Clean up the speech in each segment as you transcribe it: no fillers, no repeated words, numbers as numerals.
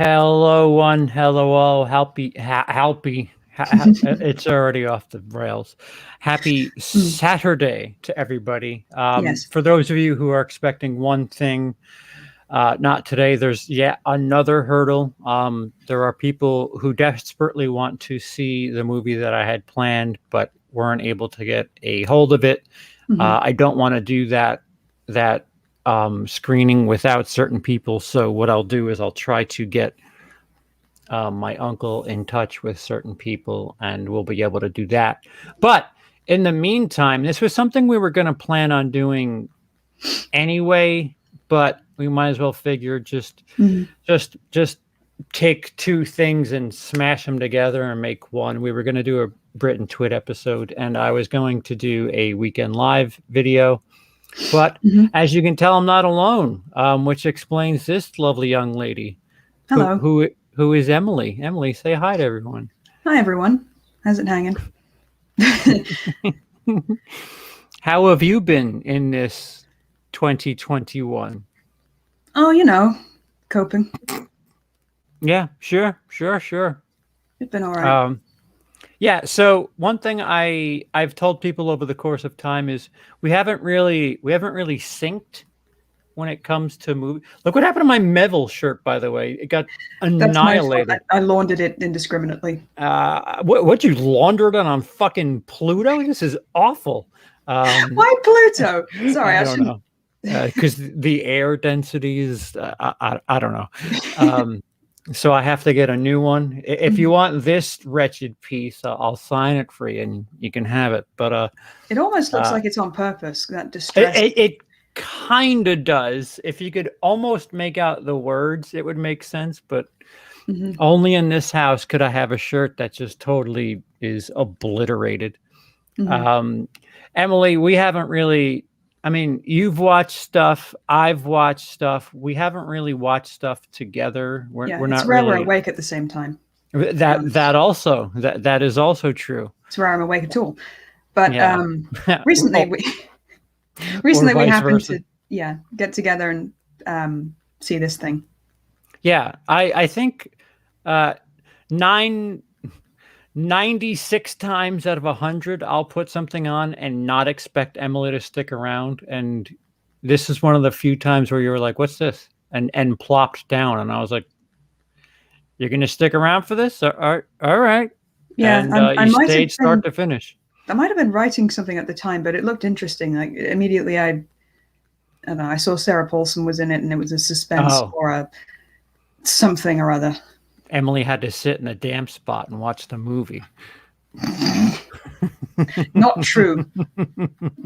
Hello, one, hello, all. It's already off the rails. Happy Mm, Saturday to everybody. yes. For those of you who are expecting one thing, not today, there's yet another hurdle. There are people who desperately want to see the movie that I had planned, but weren't able to get a hold of it. Hmm. I don't want to do that screening without certain people. So what I'll do is I'll try to get my uncle in touch with certain people, and we'll be able to do that. But in the meantime, this was something we were going to plan on doing anyway, but we might as well figure Hmm. just take two things and smash them together and make one. We were going to do a Brit and Twit episode, and I was going to do a weekend live video. But Hmm. as you can tell, I'm not alone, which explains this lovely young lady, who Hello. who who is Emily. Emily, say hi to everyone. Hi, everyone. How's it hanging? How have you been in this 2021? Oh, coping. Yeah, sure. It's been all right. Yeah, so one thing I've told people over the course of time is we haven't really synced when it comes to movie. Look what happened to my Melville shirt, by the way. It got That's my fault. annihilated. I laundered it indiscriminately. What you laundered it on fucking Pluto? This is awful. Why Pluto? Sorry, I I don't shouldn't. know. Because the air density is, I don't know. So I have to get a new one. If you want this wretched piece, I'll sign it for you and you can have it. But It almost looks like it's on purpose. That distress. it kind of does. If you could almost make out the words, it would make sense. But Hmm. only in this house could I have a shirt that just totally is obliterated. Hmm. Emily, we haven't really. I mean, you've watched stuff. I've watched stuff. We haven't really watched stuff together. Yeah, We're it's not rare we're really awake at the same time. that is also true. It's rare I'm awake at all. But Yeah. recently or, we or recently we vice happened versa. to get together and see this thing. Yeah, I think uh, nine 96 times out of 100, I'll put something on and not expect Emily to stick around. And this is one of the few times where you were like, "What's this?" and plopped down, and I was like, "You're going to stick around for this? All right." Yeah, And I you might have stayed been start to finish. I might have been writing something at the time, but it looked interesting. Like immediately, I don't know. I saw Sarah Paulson was in it, and it was a suspense Oh, or a something or other. Emily had to sit in a damp spot and watch the movie. Not true.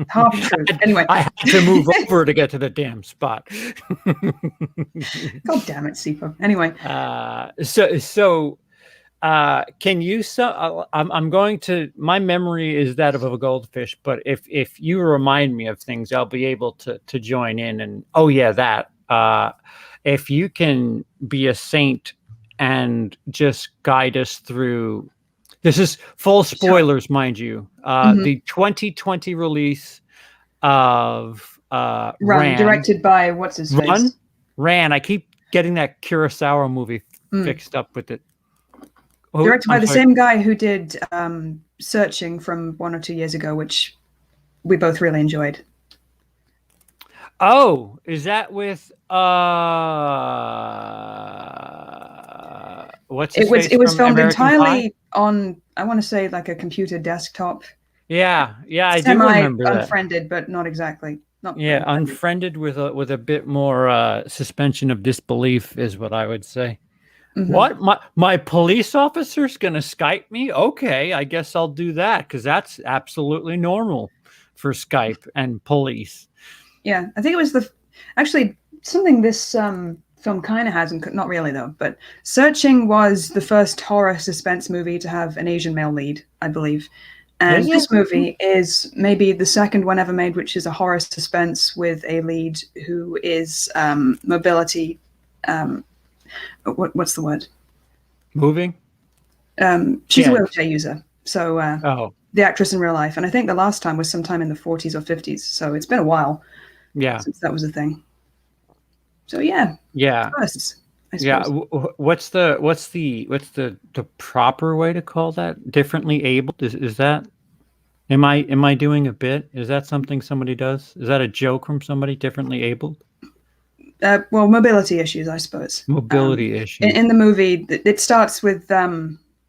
Half true. Anyway, I had to move over to get to the damn spot. God damn it, Sipo. Anyway, Can you? I'm going to. My memory is that of a goldfish, but if you remind me of things, I'll be able to join in. And oh yeah, that. If you can be a saint and just guide us through. This is full sure. spoilers, mind you. Mhm. The 2020 release of Run, Ran. directed by what's his face? Ran. I keep getting that Kurosawa movie Mm. fixed up with it. Directed by I'm the sorry. same guy who did Searching from 1 or 2 years ago, which we both really enjoyed. Oh, is that with what's his face It was from filmed American entirely Pie? on, I want to say, like a computer desktop. Yeah, I do Semi remember that. unfriended, but not exactly. Not Yeah, unfriended. unfriended with a bit more suspension of disbelief is what I would say. Mm-hmm. What? My police officer's gonna Skype me? Okay, I guess I'll do that because that's absolutely normal for Skype and police. Yeah, I think it was actually something this film kind of has, and not really though. But Searching was the first horror suspense movie to have an Asian male lead, I believe. And this movie is maybe the second one ever made, which is a horror suspense with a lead who is mobility. What's the word? Moving. She's a wheelchair user. So the actress in real life, and I think the last time was sometime in the 40s or 50s. So it's been a while. Yeah. Since that was a thing. So yeah. Yeah. Firsts. I Yeah. suppose. What's the proper way to call that? Differently abled? Is that am I doing a bit? Is that something somebody does? Is that a joke from somebody? Differently abled? Well, mobility issues, I suppose. Mobility In issues. the movie, it starts with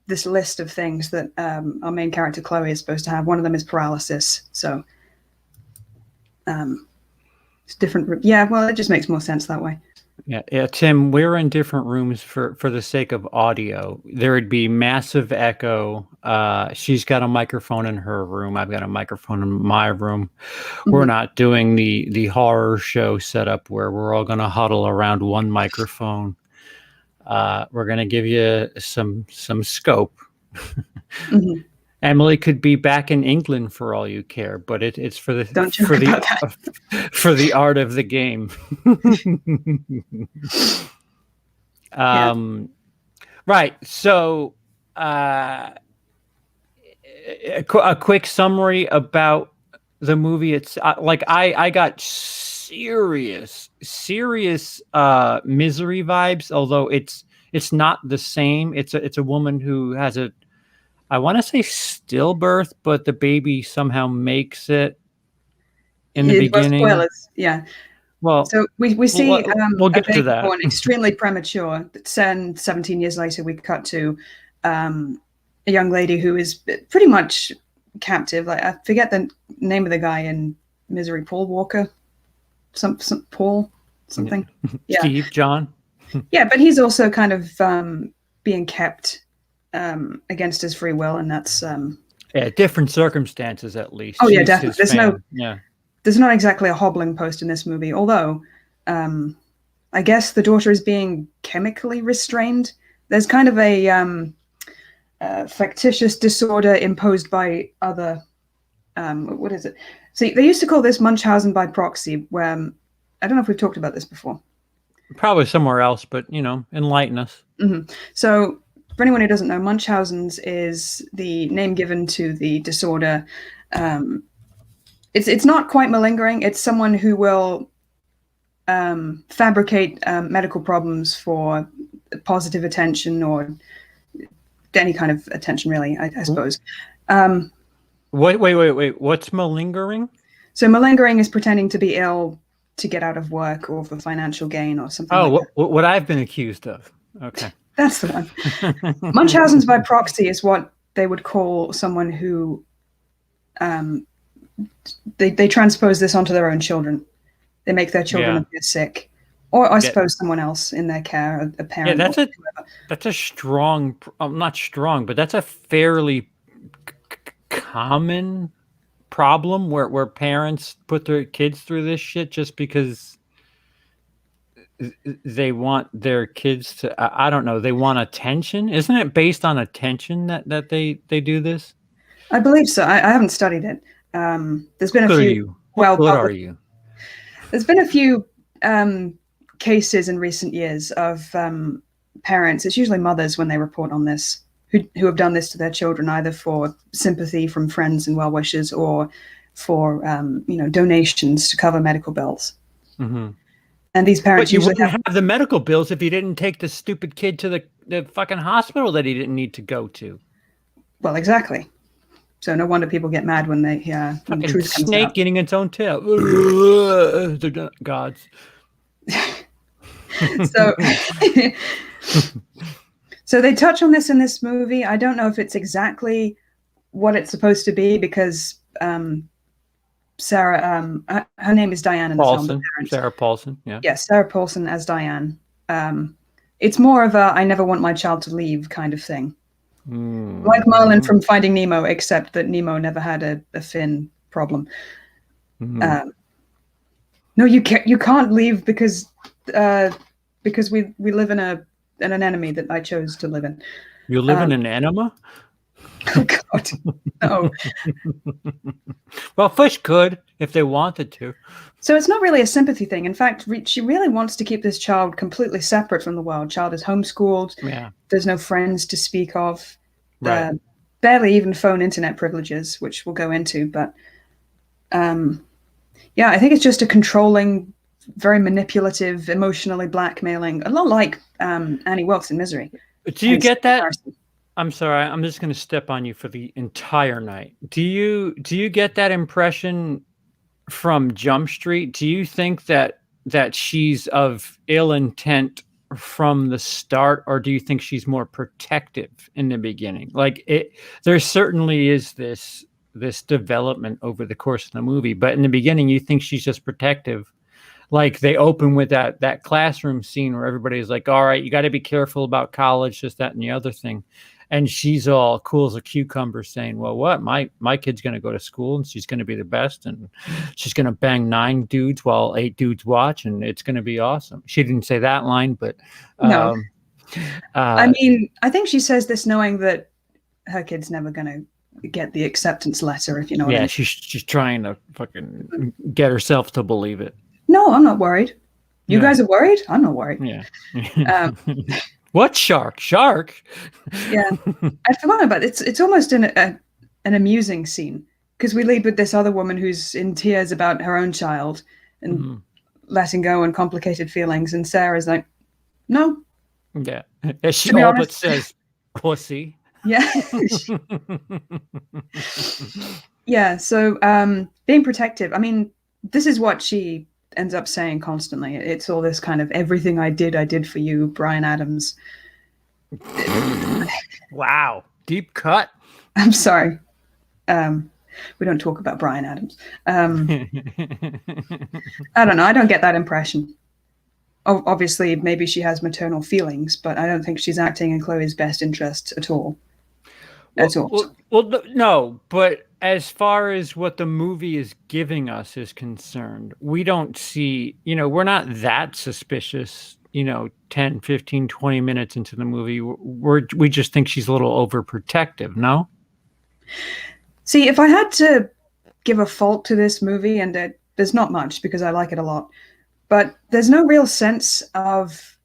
this list of things that our main character Chloe is supposed to have. One of them is paralysis. So it's different. Yeah, well, it just makes more sense that way. Yeah, yeah, Tim, we're in different rooms for the sake of audio. There would be massive echo. She's got a microphone in her room. I've got a microphone in my room. We're Mhm. not doing the horror show setup where we're all going to huddle around one microphone. We're going to give you some scope. Mhm. Emily could be back in England for all you care, but it's for the Don't joke about that. for the art of the game. Yeah. Right. So, a quick summary about the movie. It's like I got serious misery vibes. Although it's not the same. It's a woman who has a, I want to say stillbirth, but the baby somehow makes it in the Well, beginning. spoilers. Yeah. Well, So we see we'll a get to baby that. born extremely premature. 17 years later, we cut to a young lady who is pretty much captive. Like I forget the name of the guy in Misery, Paul Walker, some Paul something. Yeah, Steve, John. yeah, but he's also kind of being kept against his free will, and that's Yeah, different circumstances at least. oh yeah, She's definitely. his fan. Yeah. There's not exactly a hobbling post in this movie, although I guess the daughter is being chemically restrained. There's kind of a factitious disorder imposed by other. What is it? So they used to call this Munchausen by proxy, where I don't know if we've talked about this before. Probably somewhere else, but enlighten us. Mm-hmm. So, for anyone who doesn't know, Munchausen's is the name given to the disorder. It's not quite malingering. It's someone who will fabricate medical problems for positive attention or any kind of attention, really, I suppose. Wait. What's malingering? So malingering is pretending to be ill to get out of work or for financial gain or something like that. What I've been accused of. Okay. That's the one. Munchausen's by proxy is what they would call someone who they transpose this onto their own children. They make their children appear sick. Or I suppose someone else in their care, a parent. Yeah, that's a strong, not strong, but that's a fairly common problem where parents put their kids through this shit just because they want their kids to, I don't know, they want attention. Isn't it based on attention that they do this? I believe so. I haven't studied it. There's been a few. What are you? There's been a few cases in recent years of parents. It's usually mothers when they report on this who have done this to their children, either for sympathy from friends and well wishers or for donations to cover medical bills. Mm-hmm. And these parents but you usually wouldn't have the medical bills if you didn't take the stupid kid to the fucking hospital that he didn't need to go to. Well, exactly. So no wonder people get mad when they when the truth comes snake out. getting its own tail. They're gods. So, so they touch on this in this movie. I don't know if it's exactly what it's supposed to be because Sarah, her name is Diane in the film. Sarah Paulson, yeah. Yes, Sarah Paulson as Diane. It's more of a I never want my child to leave kind of thing. Like Marlin from Finding Nemo, except that Nemo never had a fin problem. No, you can't leave because we live in an enemy that I chose to live in. You live in an enema? Oh God, no. Well, fish could if they wanted to. So it's not really a sympathy thing. In fact, she really wants to keep this child completely separate from the world. Child is homeschooled. Yeah. There's no friends to speak of. Right. Barely even phone internet privileges, which we'll go into. But yeah, I think it's just a controlling very manipulative, emotionally blackmailing, a lot like Annie Wilkes in Misery. Do you get that? I'm sorry, I'm just going to step on you for the entire night. Do you get that impression from Jump Street? Do you think that she's of ill intent from the start, or do you think she's more protective in the beginning? Like, there certainly is this development over the course of the movie, but in the beginning you think she's just protective. Like, they open with that classroom scene where everybody's like, all right, you got to be careful about college, this, that, and the other thing. And she's all cool as a cucumber saying, well, what? My kid's going to go to school and she's going to be the best. And she's going to bang 9 dudes while 8 dudes watch. And it's going to be awesome. She didn't say that line, but. No. I mean, I think she says this knowing that her kid's never going to get the acceptance letter, if you know what I mean. Yeah, she's trying to fucking get herself to believe it. No, I'm not worried. You guys are worried? I'm not worried. Yeah. What shark? Yeah, I forgot about it. It's almost an amusing scene because we lead with this other woman who's in tears about her own child and letting go and complicated feelings, and Sarah's like, "No." Yeah, she all but says, "Pussy." Yeah. Yeah. So, being protective. I mean, this is what she ends up saying constantly. It's all this kind of everything I did for you, Bryan Adams. Wow, deep cut. I'm sorry. We don't talk about Bryan Adams. I don't know. I don't get that impression. Obviously, maybe she has maternal feelings, but I don't think she's acting in Chloe's best interest at all. Well, no, but as far as what the movie is giving us is concerned, we don't see, we're not that suspicious, 10, 15, 20 minutes into the movie. We just think she's a little overprotective, no? See, if I had to give a fault to this movie, and there's not much because I like it a lot, but there's no real sense of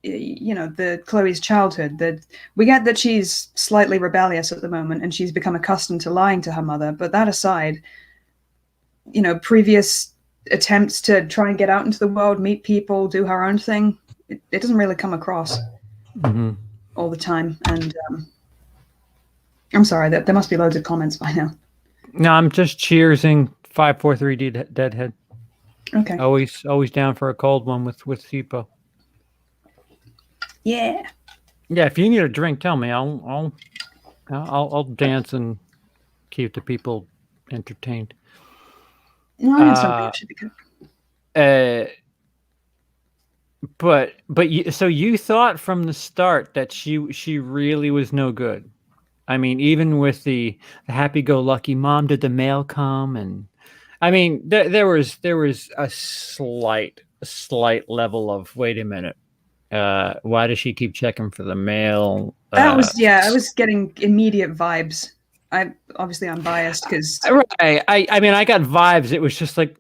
the Chloe's childhood. That we get that she's slightly rebellious at the moment and she's become accustomed to lying to her mother, but that aside, previous attempts to try and get out into the world, meet people, do her own thing, it doesn't really come across all the time. And I'm sorry that there must be loads of comments by now. No, I'm just cheersing 543 Deadhead. Okay. Always down for a cold one with Sipo. Yeah. Yeah, if you need a drink, tell me. I'll dance and keep the people entertained. No, I need something that should be good. So you thought from the start that she really was no good. I mean, even with the happy-go-lucky mom, did the mail come? And I mean, there was a slight level of, wait a minute. Why does she keep checking for the mail? I was getting immediate vibes. I'm biased because right. I mean, I got vibes. It was just like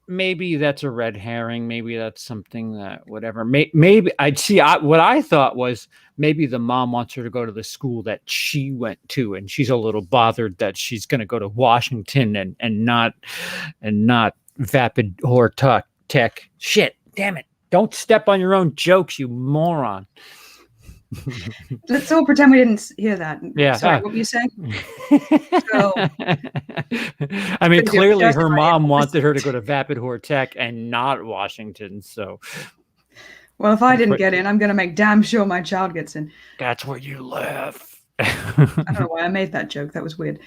maybe that's a red herring. Maybe that's something that whatever. Maybe I'd see. What I thought was maybe the mom wants her to go to the school that she went to, and she's a little bothered that she's going to go to Washington and not Vapid Whore Tech. Shit, damn it. Don't step on your own jokes, you moron. Let's all pretend we didn't hear that. Yeah. Sorry, what were you saying? I mean, clearly her mom wanted her to go to Vapid Whore Tech and not Washington. So, well, if I didn't get in, I'm going to make damn sure my child gets in. That's where you live. I don't know why I made that joke. That was weird.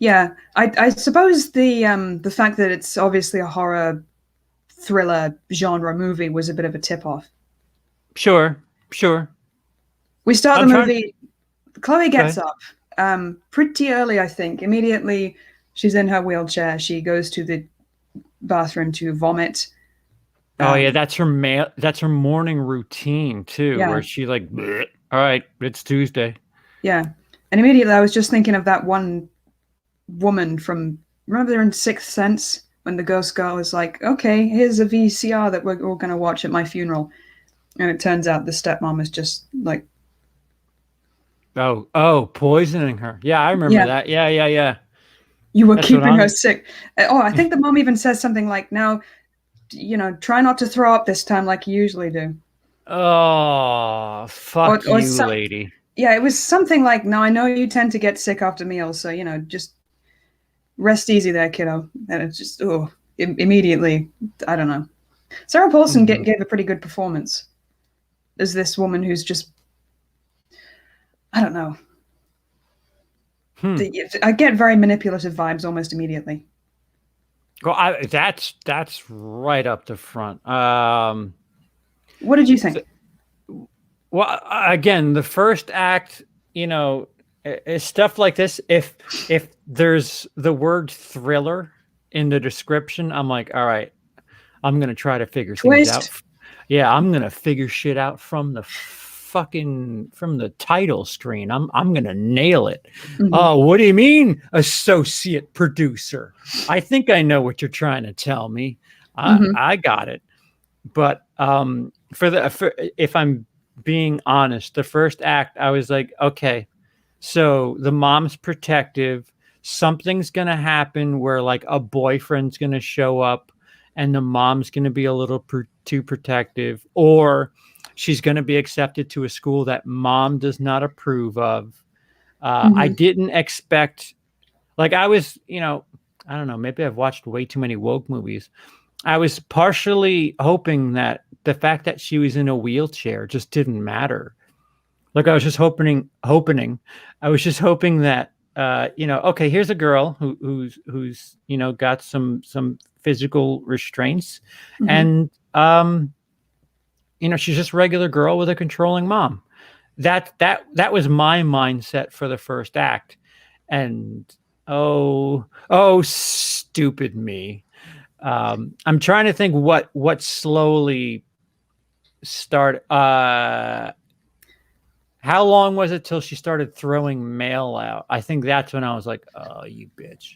Yeah, I suppose the fact that it's obviously a horror thriller genre movie was a bit of a tip-off. Sure. We start the movie. Chloe gets up pretty early, I think. Immediately, she's in her wheelchair. She goes to the bathroom to vomit. Oh yeah, that's her morning routine too, where she like, bleh. All right, it's Tuesday. Yeah, and immediately I was just thinking of that one woman from, remember in Sixth Sense when the ghost girl is like, okay, here's a VCR that we're all going to watch at my funeral, and it turns out the stepmom is just like, oh, poisoning her. Yeah, I remember that. Yeah. You were That's what keeping her I'm. sick. Oh, I think the mom even says something like, now, try not to throw up this time like you usually do. Oh, fuck Or you, some, lady. yeah, it was something like, now I know you tend to get sick after meals, so, just rest easy there, kiddo. And it's just, immediately, I don't know. Sarah Paulson Mhm. gave a pretty good performance as this woman who's just, I don't know. Hmm. I get very manipulative vibes almost immediately. Well, that's right up the front. What did you think? Well, again, the first act, is stuff like this. If there's the word thriller in the description, I'm like, all right, I'm gonna try to figure things out. Twist? Yeah, I'm gonna figure shit out from the title screen. I'm gonna nail it. Mm-hmm. Oh, what do you mean, associate producer? I think I know what you're trying to tell me. Mm-hmm. I got it. But if I'm being honest, the first act, I was like, okay, so the mom's protective. Something's gonna happen where like a boyfriend's gonna show up, and the mom's gonna be a little too protective, or she's gonna be accepted to a school that mom does not approve of. I Mm-hmm. didn't expect, like, I was, I don't know, maybe I've watched way too many woke movies. I was partially hoping that the fact that she was in a wheelchair just didn't matter. Like, I was just hoping. I was just hoping that, okay, here's a girl who's got some physical restraints, Mm-hmm. and she's just a regular girl with a controlling mom. That was my mindset for the first act, and oh, stupid me. I'm trying to think what slowly start. How long was it till she started throwing mail out? I think that's when I was like, "Oh, you bitch."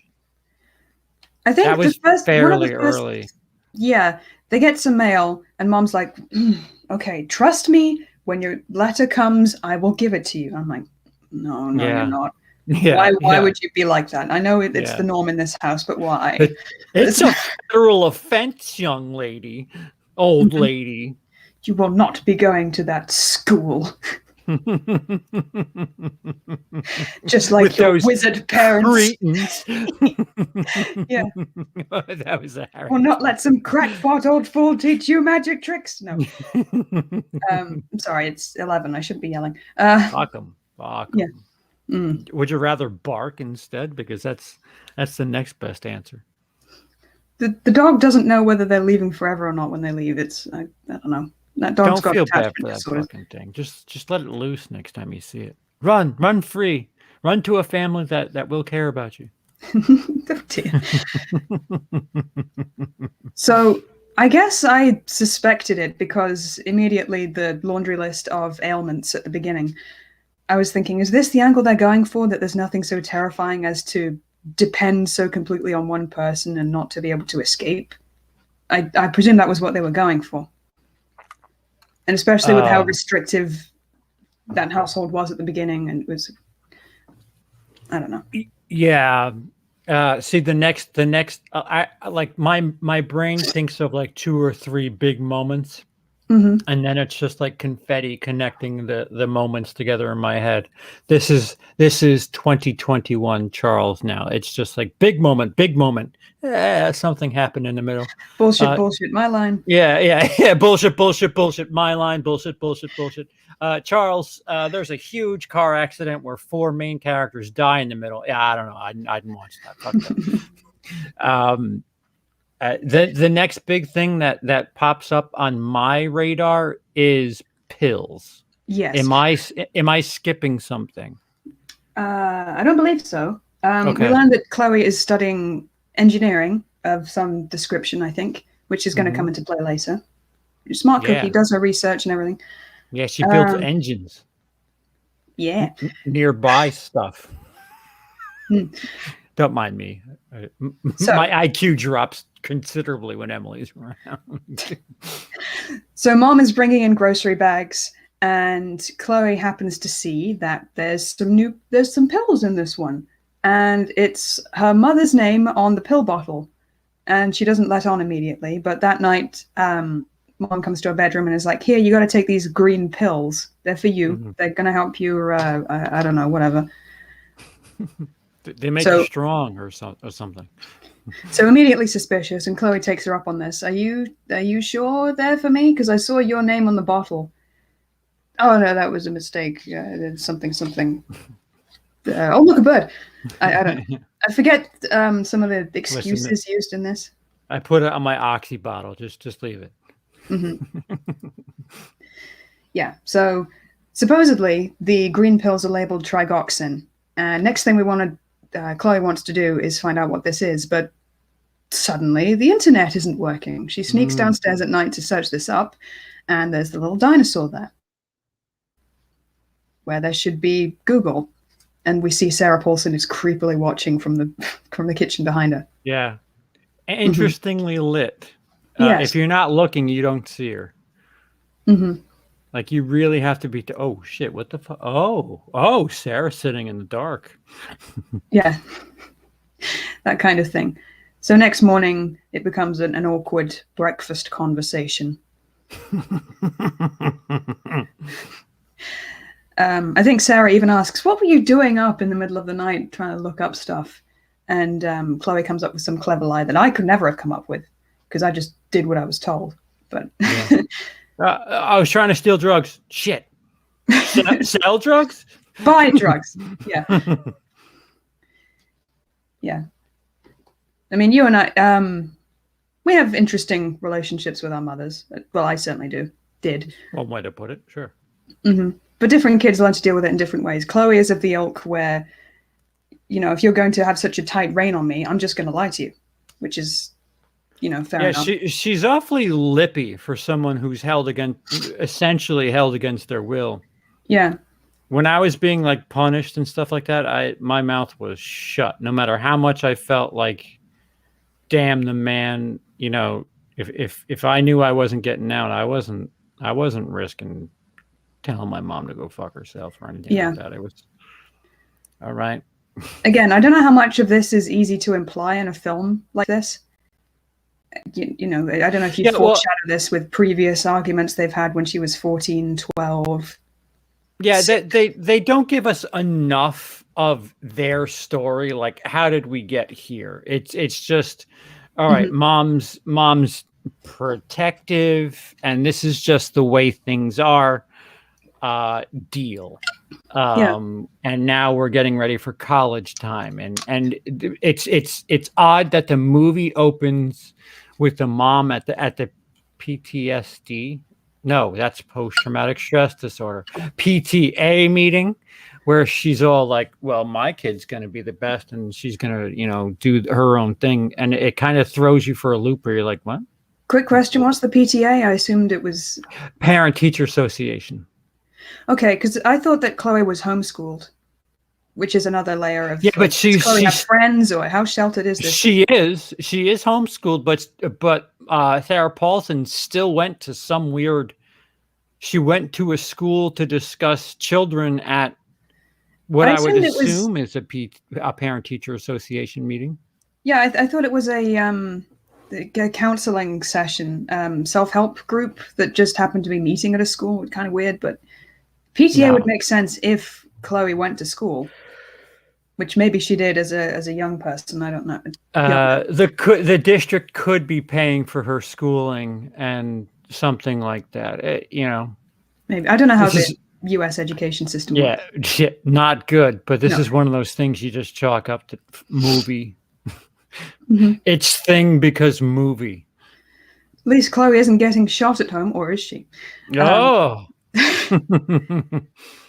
I That think was one of the fairly first, early. yeah, they get some mail, and mom's like, okay, trust me, when your letter comes, I will give it to you. I'm like, no, no, you're Yeah, not. yeah, Why yeah, would you be like that? I know it's the yeah. norm in this house, but why? But it's a federal offense, young lady, old Mhm. lady. You will not be going to that school, just like With your those wizard parents. cretins. Yeah, That was a will Harry not let Potter. some crackpot old fool teach you magic tricks. No, I'm sorry, it's 11. I shouldn't be yelling. Fuck them. Fuck Yeah. them. Mm. Would you rather bark instead? Because that's the next best answer. The dog doesn't know whether they're leaving forever or not when they leave. I don't know. That dog's Don't got feel bad for attachment that disorders. fucking thing. Just let it loose next time you see it. Run free. Run to a family that will care about you. Oh dear. So I guess I suspected it because immediately the laundry list of ailments at the beginning, I was thinking, is this the angle they're going for? That there's nothing so terrifying as to depend so completely on one person and not to be able to escape? I presume that was what they were going for. And especially with how Uh, restrictive that household was at the beginning, and it was, I don't know. yeah. See, I like my brain thinks of like two or three big moments, Mm-hmm. and then it's just like confetti connecting the moments together in my head. This is 2021 Charles now. It's just like big moment. Something happened in the middle. Bullshit, Uh, bullshit. My line. yeah. Bullshit. My line. Bullshit. Charles, there's a huge car accident where four main characters die in the middle. Yeah, I don't know. I didn't watch that. Fuck that. Um, the next big thing that pops up on my radar is pills. Yes. Am I skipping something? I don't believe so. We Okay. learned that Chloe is studying engineering of some description, I think, which is going to come Hmm. into play later. Smart cookie, Yeah. does her research and everything. Yeah. She builds Um, engines. yeah. Nearby stuff. Hmm. Don't mind me. So, My IQ drops considerably when Emily's around. so mom is bringing in grocery bags, and Chloe happens to see that there's some pills in this one. and it's her mother's name on the pill bottle. And she doesn't let on immediately. But that night, Mom comes to her bedroom and is like, "Here, you got to take these green pills. They're for you. Mhm. They're going to help you, I don't know, whatever." They make you strong or something. So immediately suspicious, and Chloe takes her up on this. Are you sure they're for me? Because I saw your name on the bottle. Oh, no, that was a mistake. Something. Oh, look, a bird. I don't. I forget some of the excuses used in this. I put it on my oxy bottle. Just leave it. Mm-hmm. Yeah. So supposedly the green pills are labeled trigoxin. And next thing Chloe wants to do is find out what this is. But suddenly the internet isn't working. She sneaks downstairs at night to search this up, and there's the little dinosaur there, where there should be Google. And we see Sarah Paulson is creepily watching from the kitchen behind her. Yeah. Interestingly lit. Yes. If you're not looking, you don't see her. Mm-hmm. Like, you really have to be oh shit, what the fuck? Oh, Sarah's sitting in the dark. Yeah. That kind of thing. So next morning it becomes an awkward breakfast conversation. I think Sarah even asks, "What were you doing up in the middle of the night trying to look up stuff?" And Chloe comes up with some clever lie that I could never have come up with because I just did what I was told. But yeah. I was trying to steal drugs. Shit. Sell drugs? Buy drugs. Yeah. Yeah. I mean, you and I, we have interesting relationships with our mothers. Well, I certainly did. One way to put it, sure. Mm-hmm. But different kids learn to deal with it in different ways. Chloe is of the ilk where, if you're going to have such a tight rein on me, I'm just going to lie to you, which is, fair enough. Yeah, she's awfully lippy for someone who's essentially held against their will. Yeah. When I was being like punished and stuff like that, my mouth was shut. No matter how much I felt like, damn the man, if I knew I wasn't getting out, I wasn't risking telling my mom to go fuck herself or anything like that. It was all right. Again, I don't know how much of this is easy to imply in a film like this. I don't know if you foreshadow this with previous arguments they've had when she was 14, 12. Yeah, they don't give us enough of their story. Like, how did we get here? It's just, all right, mom's protective, and this is just the way things are. Deal. And now we're getting ready for college time, and it's odd that the movie opens with the mom at the PTSD. No, that's post-traumatic stress disorder. PTA meeting, where she's all like, "Well, my kid's going to be the best, and she's going to, do her own thing," and it kind of throws you for a loop where you're like, "What?" Quick question: what's the PTA? I assumed it was Parent-Teacher Association. Okay, because I thought that Chloe was homeschooled, which is another layer of. Yeah, but she's friends, or how sheltered is this? She is homeschooled, but Sarah Paulson still went to some weird. She went to a school to discuss children at what I would assume is a Parent-Teacher Association meeting. Yeah, I thought it was a counseling session, self-help group that just happened to be meeting at a school. Kind of weird, but PTA would make sense if Chloe went to school, which maybe she did as a young person. I don't know. The district could be paying for her schooling and something like that. Maybe I don't know how the U.S. education system works. Yeah, not good. But this is one of those things you just chalk up to movie. It's thing because movie. At least Chloe isn't getting shot at home, or is she? Oh.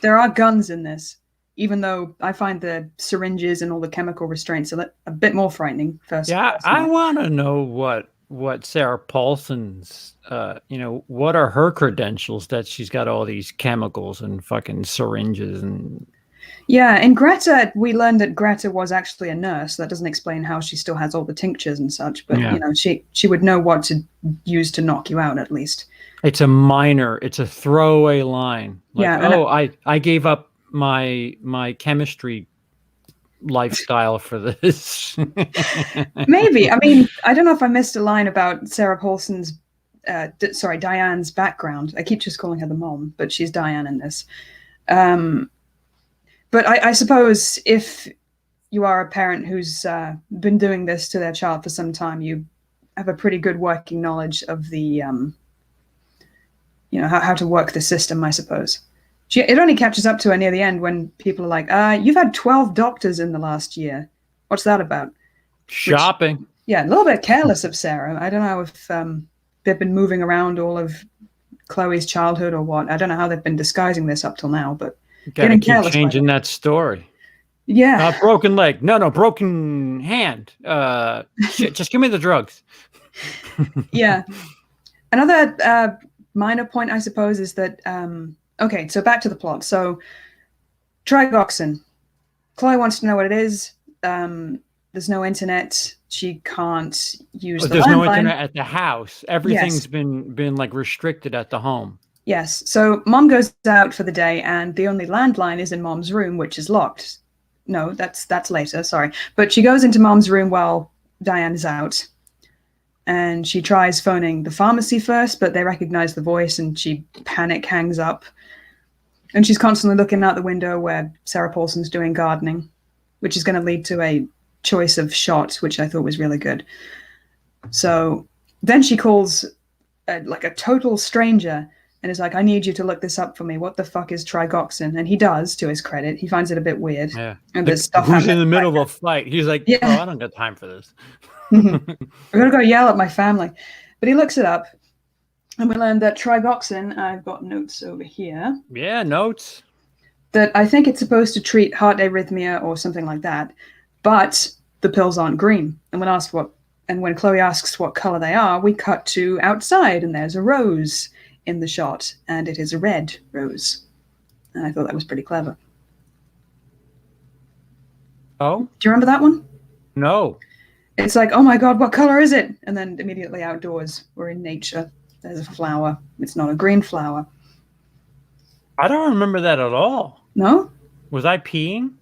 There are guns in this, even though I find the syringes and all the chemical restraints a bit more frightening. I want to know what Sarah Paulson's, what are her credentials that she's got all these chemicals and fucking syringes and. Yeah, in Greta, we learned that Greta was actually a nurse. That doesn't explain how she still has all the tinctures and such, but she would know what to use to knock you out at least. It's a throwaway line. Like, I gave up my chemistry lifestyle for this. Maybe. I mean, I don't know if I missed a line about Sarah Paulson's, Diane's background. I keep just calling her the mom, but she's Diane in this. But I suppose if you are a parent who's been doing this to their child for some time, you have a pretty good working knowledge of the, how to work the system, I suppose. It only catches up to her near the end when people are like, you've had 12 doctors in the last year. What's that about? Shopping. Which, yeah, a little bit careless of Sarah. I don't know if they've been moving around all of Chloe's childhood or what. I don't know how they've been disguising this up till now, but gotta keep changing that story. Yeah. Broken leg. No, broken hand. Shit, just give me the drugs. Yeah. Another minor point, I suppose, is that, okay, so back to the plot. So, trigoxin. Chloe wants to know what it is. There's no internet. She can't use the There's landline. no internet at the house. Everything's been like restricted at the home. Yes. So mom goes out for the day and the only landline is in mom's room, which is locked. No, that's later, sorry. But she goes into mom's room while Diane is out. And she tries phoning the pharmacy first, but they recognize the voice and she panic hangs up. And she's constantly looking out the window where Sarah Paulson's doing gardening, which is going to lead to a choice of shot, which I thought was really good. So then she calls like a total stranger and is like, I need you to look this up for me. What the fuck is trigoxin? And he does, to his credit. He finds it a bit weird. Yeah. And there's stuff who's in the middle of a fight. He's like, oh, I don't got time for this. I'm going to go yell at my family. But he looks it up. And we learned that trigoxin, I've got notes over here. Yeah, notes. That I think it's supposed to treat heart arrhythmia or something like that. But the pills aren't green. And when Chloe asks what color they are, we cut to outside and there's a rose in the shot, and it is a red rose. And I thought that was pretty clever. Oh? Do you remember that one? No. It's like, oh my God, what color is it? And then immediately outdoors, we're in nature. There's a flower. It's not a green flower. I don't remember that at all. No? Was I peeing?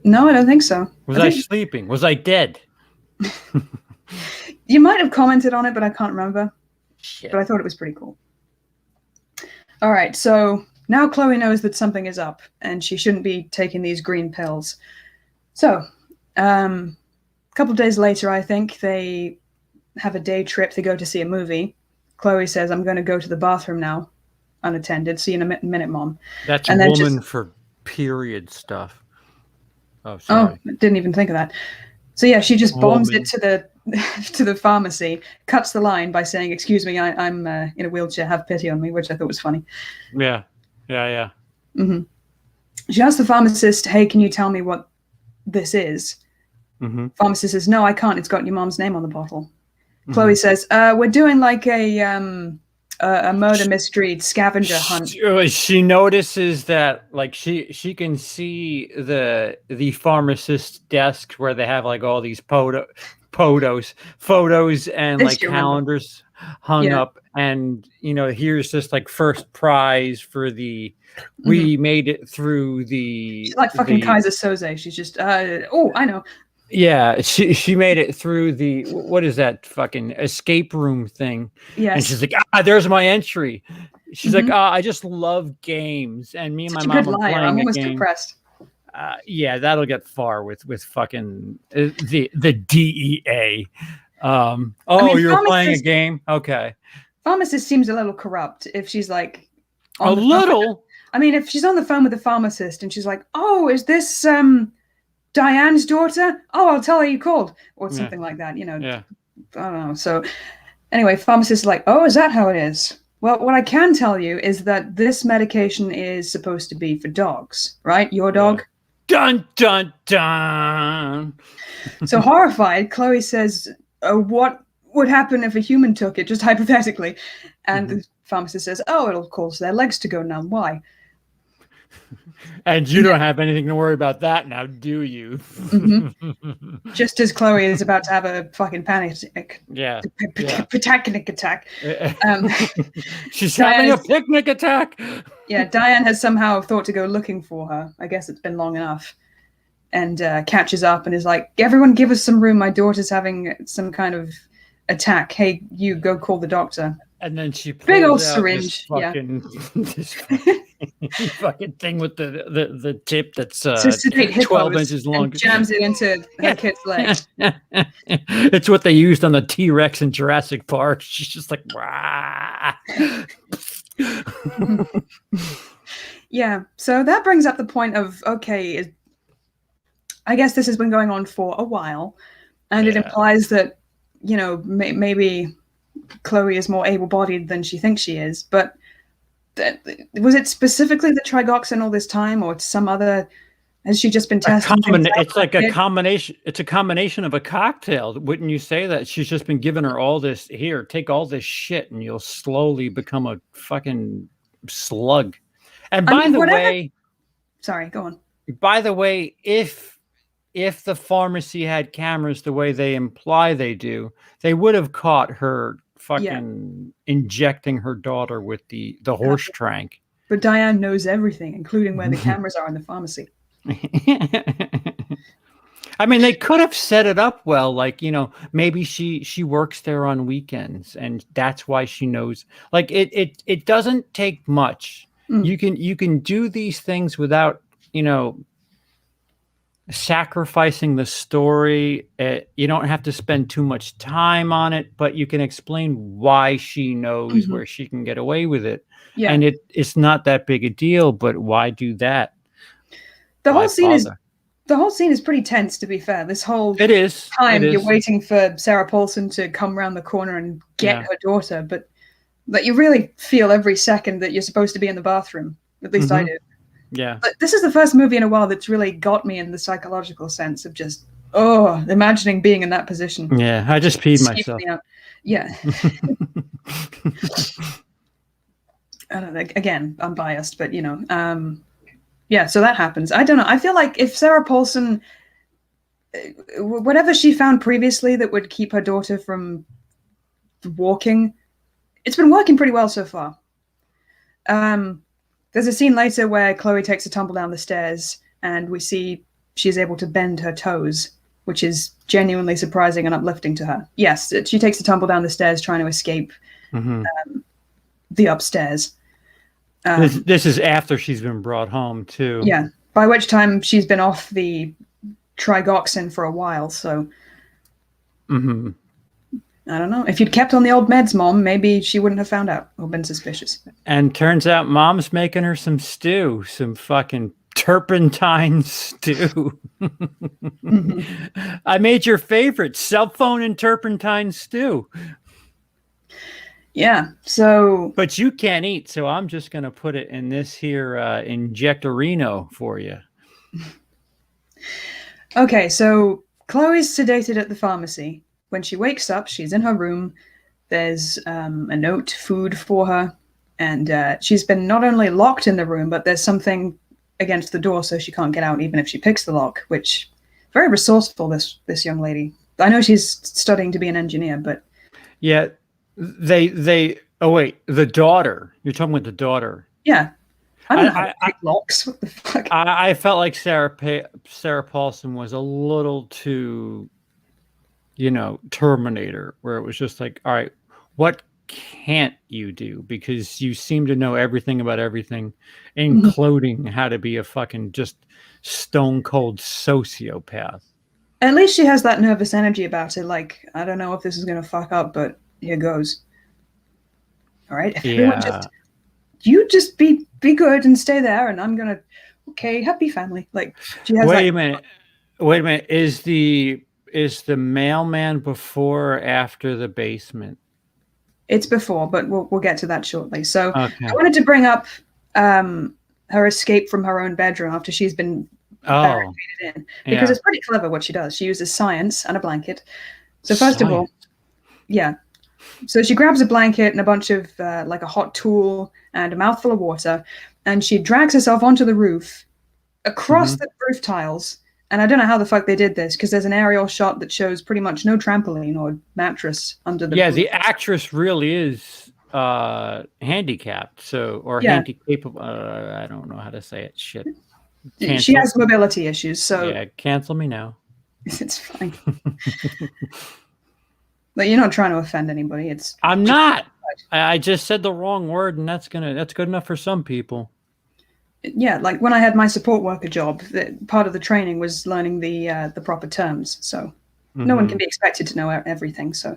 No, I don't think so. Was I sleeping? Was I dead? You might have commented on it, but I can't remember. Shit. But I thought it was pretty cool. All right, so now Chloe knows that something is up and she shouldn't be taking these green pills. So, a couple of days later, I think, they have a day trip. They go to see a movie. Chloe says, I'm going to go to the bathroom now, unattended. See you in a minute, Mom. That's a woman for period stuff. Oh, sorry. Oh, didn't even think of that. So, yeah, she just bombs it to the pharmacy, cuts the line by saying, excuse me, I'm in a wheelchair, have pity on me, which I thought was funny. Yeah. Mm-hmm. She asks the pharmacist, hey, can you tell me what this is? Mm-hmm. Pharmacist says, no, I can't. It's got your mom's name on the bottle. Mm-hmm. Chloe says, we're doing like a murder mystery scavenger hunt. She notices that like she can see the pharmacist's desk where they have like all these photos and like calendars hung up, and here's this like first prize for the we made it through the. She's like fucking Kaiser Soze. She's just I know. Yeah, she made it through the what is that fucking escape room thing? Yes. And she's like, there's my entry. She's like, I just love games, and me and my mom are playing I'm almost a game. Depressed. Yeah, that'll get far with fucking the DEA. You're playing a game? Okay. Pharmacist seems a little corrupt if she's like a little. If she's on the phone with the pharmacist and she's like, oh, is this Diane's daughter? Oh, I'll tell her you called, or something like that. Yeah. I don't know. So anyway, pharmacist is like, oh, is that how it is? Well, what I can tell you is that this medication is supposed to be for dogs, right? Your dog. Yeah. Dun dun dun. So horrified, Chloe says, what would happen if a human took it, just hypothetically? And the pharmacist says, it'll cause their legs to go numb. Why? And you don't have anything to worry about that now, do you? Just as Chloe is about to have a fucking panic attack. Panic attack. She's having a picnic attack. Yeah, Diane has somehow thought to go looking for her. I guess it's been long enough. and catches up and is like, "Everyone, give us some room. My daughter's having some kind of attack. Hey, you go call the doctor." And then she Big old pulls out syringe, this fucking, this fucking thing with the tip that's to sedate 12 hippos inches long. and jams it into her kid's leg. It's what they used on the T-Rex in Jurassic Park. She's just like, "Wah." Yeah, so that brings up the point of, okay, I guess this has been going on for a while, and it implies that, you know, maybe Chloe is more able-bodied than she thinks she is, but was it specifically the trigoxin all this time, or some other? Has she just been testing? It's like a combination. It's a combination of a cocktail. Wouldn't you say that? She's just been giving her all this. Here, take all this shit, and you'll slowly become a fucking slug. And by the way, sorry, go on. By the way, if the pharmacy had cameras the way they imply they do, they would have caught her fucking injecting her daughter with the horse trank. But Diane knows everything, including where the cameras are in the pharmacy. I mean, they could have set it up well, like, you know, maybe she works there on weekends and that's why she knows. Like it doesn't take much. You can do these things without, you know, sacrificing the story. You don't have to spend too much time on it, but you can explain why she knows where she can get away with it. Yeah. And it's not that big a deal, but why do that? The whole scene is pretty tense, to be fair. This whole time you're waiting for Sarah Paulson to come around the corner and get her daughter, but that you really feel every second that you're supposed to be in the bathroom. At least I do. Yeah. But this is the first movie in a while that's really got me in the psychological sense of just, imagining being in that position. Yeah, I just peed myself. Yeah. I don't know, again, I'm biased, but, you know, yeah, so that happens. I don't know. I feel like if Sarah Paulson, whatever she found previously that would keep her daughter from walking, it's been working pretty well so far. There's a scene later where Chloe takes a tumble down the stairs and we see she's able to bend her toes, which is genuinely surprising and uplifting to her. Yes, she takes a tumble down the stairs trying to escape the upstairs. This is after she's been brought home too. Yeah, by which time she's been off the trigoxin for a while, so I don't know. If you'd kept on the old meds, Mom, maybe she wouldn't have found out or been suspicious. And turns out Mom's making her some stew, some fucking turpentine stew. I made your favorite, cell phone and turpentine stew. Yeah, so... But you can't eat, so I'm just going to put it in this here injectorino for you. Okay, so Chloe's sedated at the pharmacy. When she wakes up, she's in her room. There's a note, food for her. And she's been not only locked in the room, but there's something against the door so she can't get out even if she picks the lock, which... Very resourceful, this young lady. I know she's studying to be an engineer, but... Yeah, oh wait, the daughter. You're talking about the daughter. Yeah. I don't know how to pick locks. What the fuck? I felt like Sarah Paulson was a little too, you know, Terminator, where it was just like, all right, what can't you do? Because you seem to know everything about everything, including how to be a fucking just stone cold sociopath. At least she has that nervous energy about it. Like, I don't know if this is going to fuck up, but here goes. All right. Yeah. You just be good and stay there, and I'm gonna. Okay, happy family. Like she has. Wait a minute. Is the mailman before or after the basement? It's before, but we'll get to that shortly. So okay. I wanted to bring up her escape from her own bedroom after she's been barricaded in, because it's pretty clever what she does. She uses science and a blanket. So first of all, yeah. So she grabs a blanket and a bunch of like a hot tool and a mouthful of water, and she drags herself onto the roof, across the roof tiles. And I don't know how the fuck they did this, because there's an aerial shot that shows pretty much no trampoline or mattress under the roof. The actress really is handicapped, so handicapable. I don't know how to say it. Shit. She has mobility issues, so yeah, cancel me now. It's fine. But you're not trying to offend anybody. I'm not. I just said the wrong word, and that's good enough for some people. Yeah, like when I had my support worker job, part of the training was learning the proper terms. So no one can be expected to know everything. So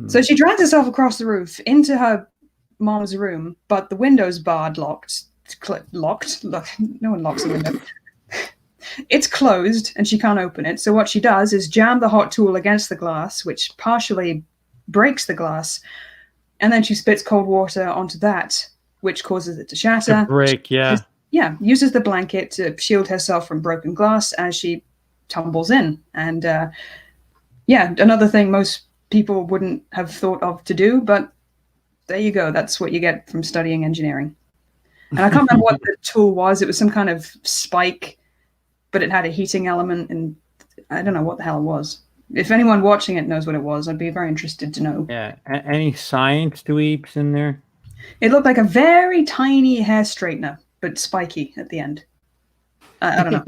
so she drags herself across the roof into her mom's room, but the window's barred, locked. Look, no one locks the window. It's closed and she can't open it. So what she does is jam the hot tool against the glass, which partially breaks the glass, and then she spits cold water onto that, which causes it to shatter. To break, yeah. Uses the blanket to shield herself from broken glass as she tumbles in. And another thing most people wouldn't have thought of to do, but there you go. That's what you get from studying engineering. And I can't remember what the tool was. It was some kind of spike, but it had a heating element, and I don't know what the hell it was. If anyone watching it knows what it was, I'd be very interested to know. Yeah. Any science dweebs in there? It looked like a very tiny hair straightener, but spiky at the end. I don't know.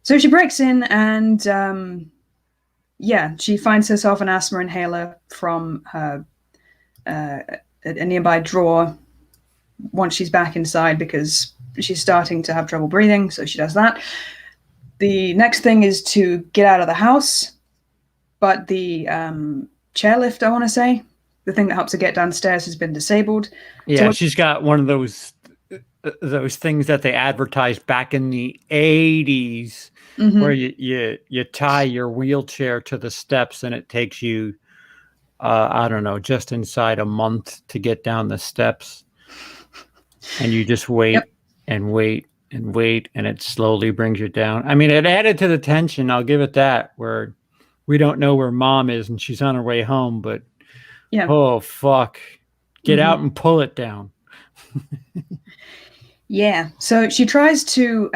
So she breaks in and, she finds herself an asthma inhaler from her a nearby drawer once she's back inside because she's starting to have trouble breathing, so she does that. The next thing is to get out of the house, but the chairlift, I want to say, the thing that helps her get downstairs has been disabled. Yeah, so she's got one of those things that they advertised back in the 80s where you tie your wheelchair to the steps and it takes you, I don't know, just inside a month to get down the steps. And you just wait and wait and wait, and it slowly brings you down. I mean, it added to the tension, I'll give it that, where we don't know where mom is and she's on her way home, but oh, fuck. Get out and pull it down. Yeah. So she tries to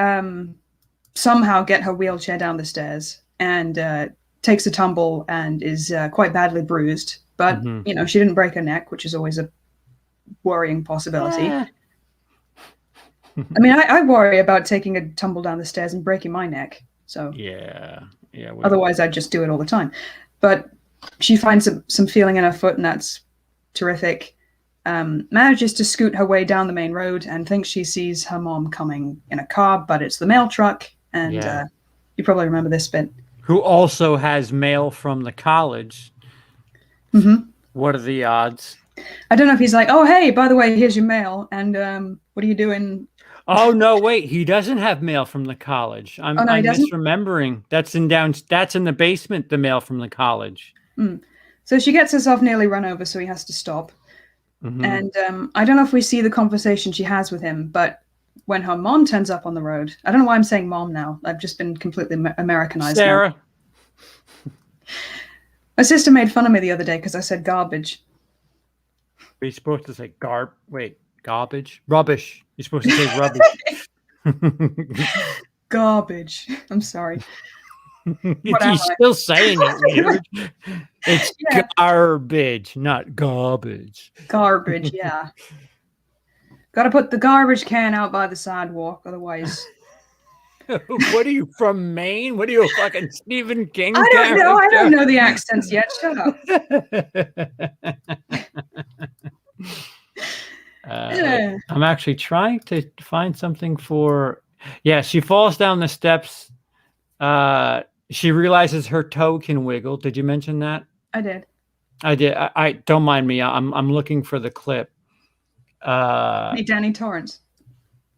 somehow get her wheelchair down the stairs and takes a tumble and is quite badly bruised. But, she didn't break her neck, which is always a worrying possibility. I mean, I worry about taking a tumble down the stairs and breaking my neck. So yeah. Otherwise, I'd just do it all the time. But she finds some feeling in her foot, and that's terrific. Manages to scoot her way down the main road and thinks she sees her mom coming in a car, but it's the mail truck. And you probably remember this bit. Who also has mail from the college. What are the odds? I don't know if he's like, oh, hey, by the way, here's your mail. And what are you doing? Oh, no, wait. He doesn't have mail from the college. I'm misremembering. That's in the basement, the mail from the college. So she gets herself nearly run over, so he has to stop. And I don't know if we see the conversation she has with him, but when her mom turns up on the road, I don't know why I'm saying mom now. I've just been completely Americanized. Sarah. My sister made fun of me the other day because I said garbage. Are you supposed to say garbage? Rubbish. You're supposed to say rubbish. Garbage. I'm sorry. You're still saying it weird. It's garbage, not garbage. Garbage, yeah. Got to put the garbage can out by the sidewalk, otherwise. What are you, from Maine? What are you, a fucking Stephen King? I don't know. I don't know the accents yet. Shut up. I'm actually trying to find something for. Yeah, she falls down the steps. She realizes her toe can wiggle. Did you mention that? I did. I don't mind me. I'm looking for the clip. Hey, Danny Torrance.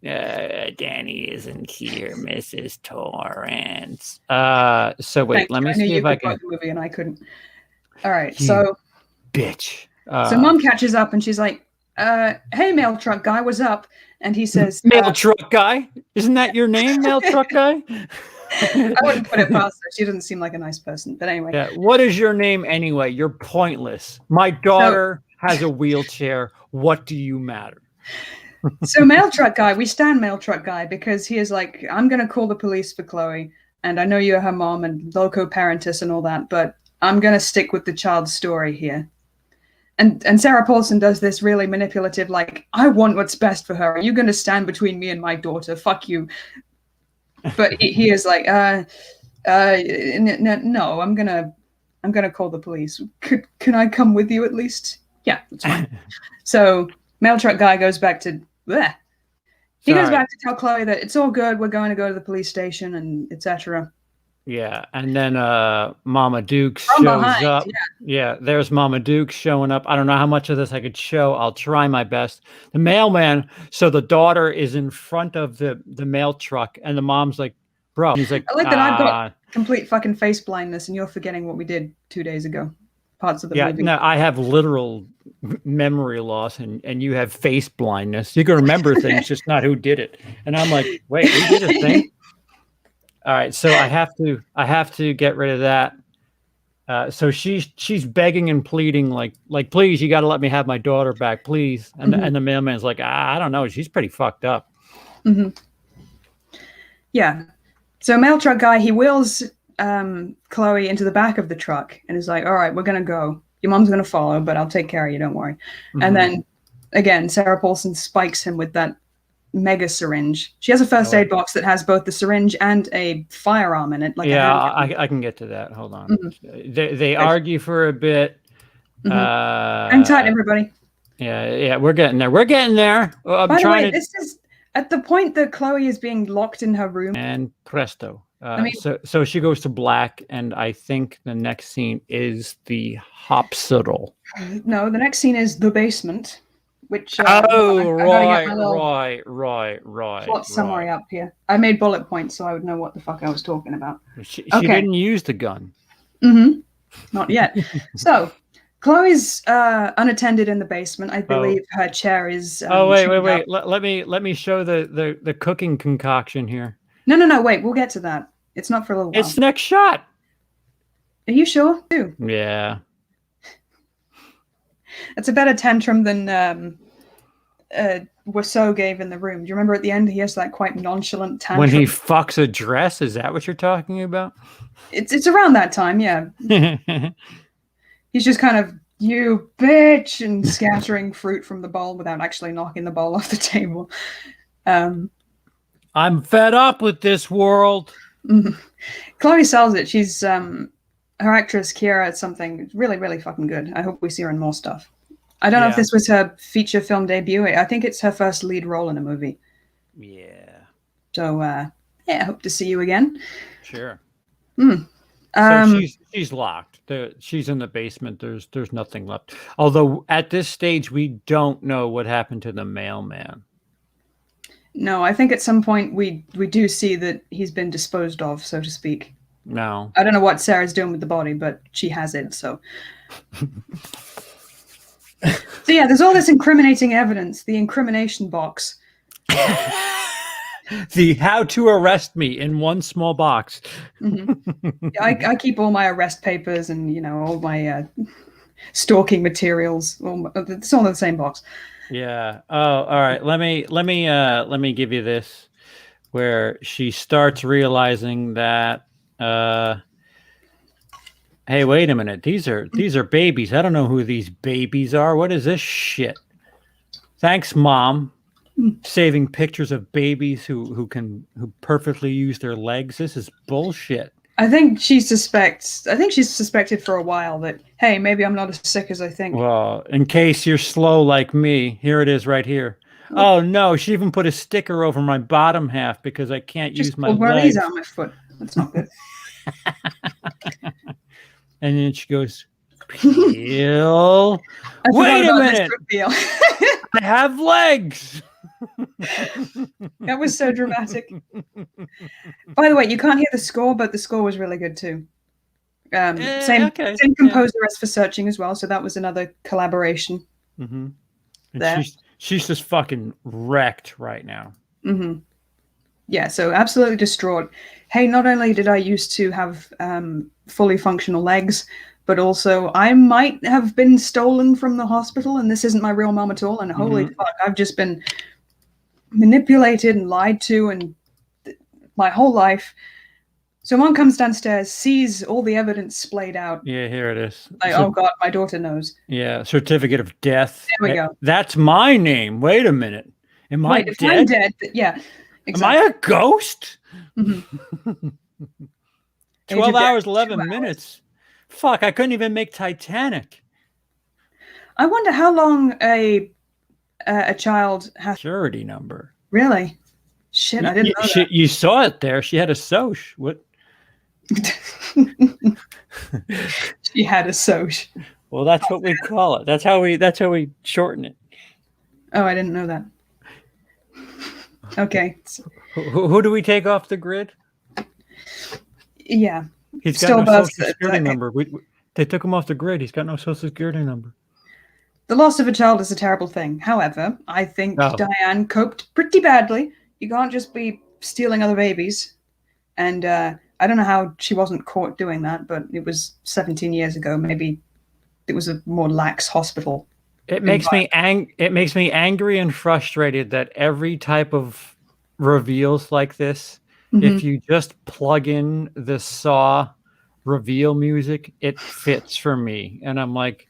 Danny isn't here, Mrs. Torrance. So wait, let me see if I can. The movie and I couldn't. All right, so bitch. So mom catches up and she's like, "Hey, mail truck guy, what's up?" And he says, "Mail truck guy, isn't that your name, mail truck guy?" I wouldn't put it past her. She doesn't seem like a nice person, but anyway. Yeah. What is your name anyway? You're pointless. My daughter has a wheelchair. What do you matter? So mail truck guy, we stand mail truck guy because he is like, I'm going to call the police for Chloe. And I know you're her mom and loco parentis and all that, but I'm going to stick with the child's story here. And Sarah Paulson does this really manipulative, like, I want what's best for her. Are you going to stand between me and my daughter? Fuck you. But he is like, no, I'm gonna call the police. Can I come with you at least? Yeah, that's fine. So mail truck guy goes back to bleh. He goes back to tell Chloe that it's all good. We're going to go to the police station and etc. Yeah, and then Mama Duke shows up. Yeah, there's Mama Duke showing up. I don't know how much of this I could show. I'll try my best. The mailman. So the daughter is in front of the mail truck, and the mom's like, "Bro," he's like, I like that I've got complete fucking face blindness, and you're forgetting what we did 2 days ago. Parts of the movie. No, I have literal memory loss, and you have face blindness. You can remember things, just not who did it. And I'm like, wait, who did a thing? All right, so I have to get rid of that. So she's begging and pleading, like please, you got to let me have my daughter back, please. And and the mailman's like, I don't know, she's pretty fucked up. Yeah. So mail truck guy, he wheels Chloe into the back of the truck and is like, all right, we're gonna go. Your mom's gonna follow, but I'll take care of you, don't worry. And then again, Sarah Paulson spikes him with that mega syringe. She has a first aid box that has both the syringe and a firearm in it. Like I can get to that. Hold on. They argue for a bit. Hang tight, everybody. Yeah, we're getting there. We're getting there. By the way, this is at the point that Chloe is being locked in her room. And presto. So she goes to black, and I think the next scene is the hospital. No, the next scene is the basement. Which right. Plot summary up here. I made bullet points so I would know what the fuck I was talking about. She didn't use the gun. Not yet. So Chloe's unattended in the basement. I believe her chair is. Wait. Let me show the cooking concoction here. No. Wait, we'll get to that. It's not for a little while. It's the next shot. Are you sure? Yeah. It's a better tantrum than Wiseau gave in the room. Do you remember at the end he has that quite nonchalant tantrum? When he fucks a dress? Is that what you're talking about? It's around that time, yeah. He's just kind of, you bitch, and scattering fruit from the bowl without actually knocking the bowl off the table. I'm fed up with this world. Chloe sells it. She's her actress Kiera at something really, really fucking good. I hope we see her in more stuff. I don't know if this was her feature film debut. I think it's her first lead role in a movie. Yeah. So I hope to see you again. Sure. So she's locked. She's in the basement. There's nothing left. Although at this stage we don't know what happened to the mailman. No, I think at some point we do see that he's been disposed of, so to speak. No. I don't know what Sarah's doing with the body, but she has it, so. So yeah, there's all this incriminating evidence, the incrimination box. The how to arrest me in one small box. I keep all my arrest papers and, all my stalking materials. It's all in the same box. Yeah. Oh, all right. Let me give you this, where she starts realizing that, hey, wait a minute. These are babies. I don't know who these babies are. What is this shit? Thanks, Mom. Saving pictures of babies who perfectly use their legs. This is bullshit. I think she's suspected for a while that, hey, maybe I'm not as sick as I think. Well, in case you're slow like me, here it is right here. Oh no, she even put a sticker over my bottom half because I can't use my legs. Just on my foot. That's not good. And then she goes, Peel. Wait a minute. I have legs. That was so dramatic. By the way, you can't hear the score, but the score was really good too. Same composer as for Searching as well, so that was another collaboration. And she's just fucking wrecked right now. Yeah, so absolutely distraught. Hey, not only did I used to have fully functional legs, but also I might have been stolen from the hospital, and this isn't my real mom at all. And holy fuck, I've just been manipulated and lied to, and my whole life. So mom comes downstairs, sees all the evidence splayed out. Yeah, here it is. Like, oh God, my daughter knows. Yeah, certificate of death. There we go. That's my name. Wait a minute. Am I if dead? I'm dead, yeah. Exactly. Am I a ghost? Mm-hmm. 12 hours, 11 minutes. Fuck, I couldn't even make Titanic. I wonder how long a child has. Security number. Really? Shit, I didn't know that. You saw it there. She had a soch. What? She had a soch. Well, that's what we call it. That's how we shorten it. Oh, I didn't know that. Okay. Who do we take off the grid? Yeah. He's got no social security number. They took him off the grid. He's got no social security number. The loss of a child is a terrible thing. However, I think Diane coped pretty badly. You can't just be stealing other babies. And I don't know how she wasn't caught doing that, but it was 17 years ago. Maybe it was a more lax hospital. It makes me angry and frustrated that every type of reveals like this, if you just plug in the Saw reveal music, it fits for me. And I'm like,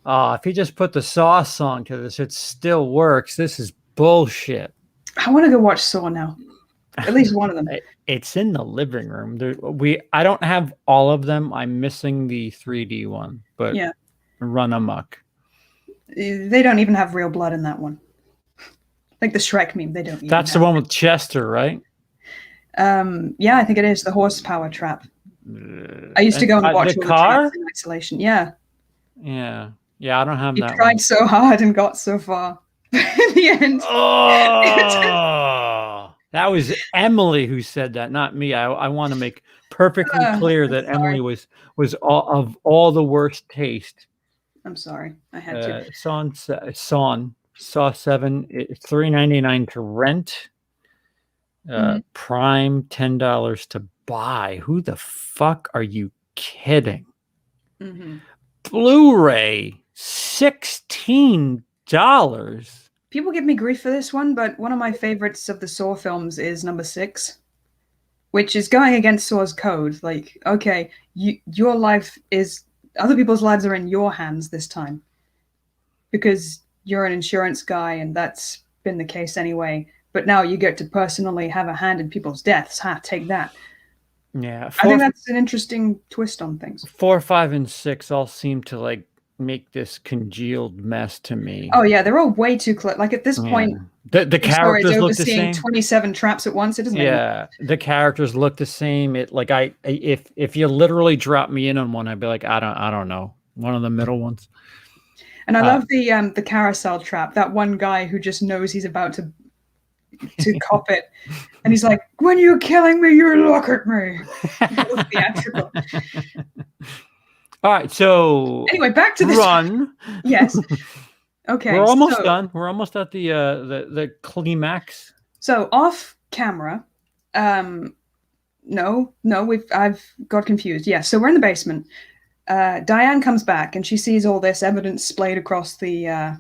if you just put the Saw song to this, it still works. This is bullshit. I want to go watch Saw now. At least one of them. It's in the living room. I don't have all of them. I'm missing the 3D one, but yeah. Run amok. They don't even have real blood in that one. Like the Shrek meme, they don't. That's the one with Chester, right? Yeah, I think it is the horsepower trap. I used to go and watch the car in isolation. Yeah. Yeah. I don't have that. You tried so hard and got so far. In the end. Oh, that was Emily who said that, not me. I want to make perfectly clear that Emily was all the worst taste. I'm sorry. I had to. Saw 7. It's $3.99 to rent. Prime $10 to buy. Who the fuck are you kidding? Blu-ray $16. People give me grief for this one, but one of my favorites of the Saw films is number 6, which is going against Saw's code. Like, okay, your life is, other people's lives are in your hands this time because you're an insurance guy and that's been the case anyway. But now you get to personally have a hand in people's deaths. Take that. Yeah. I think that's an interesting twist on things. 4, 5, and 6 all seem to like make this congealed mess to me. Oh yeah, they're all way too close. Like at this point, the characters look the same. 27 traps at once. It doesn't. The characters look the same. If you literally drop me in on one, I'd be like, I don't know, one of the middle ones. And I love the carousel trap. That one guy who just knows he's about to cop it, and he's like, "When you're killing me, you look at me." That was theatrical. All right, so anyway, back to this run. Yes. Okay. We're almost done. We're almost at the climax. So off camera, I've got confused. Yeah, so we're in the basement. Diane comes back and she sees all this evidence splayed across the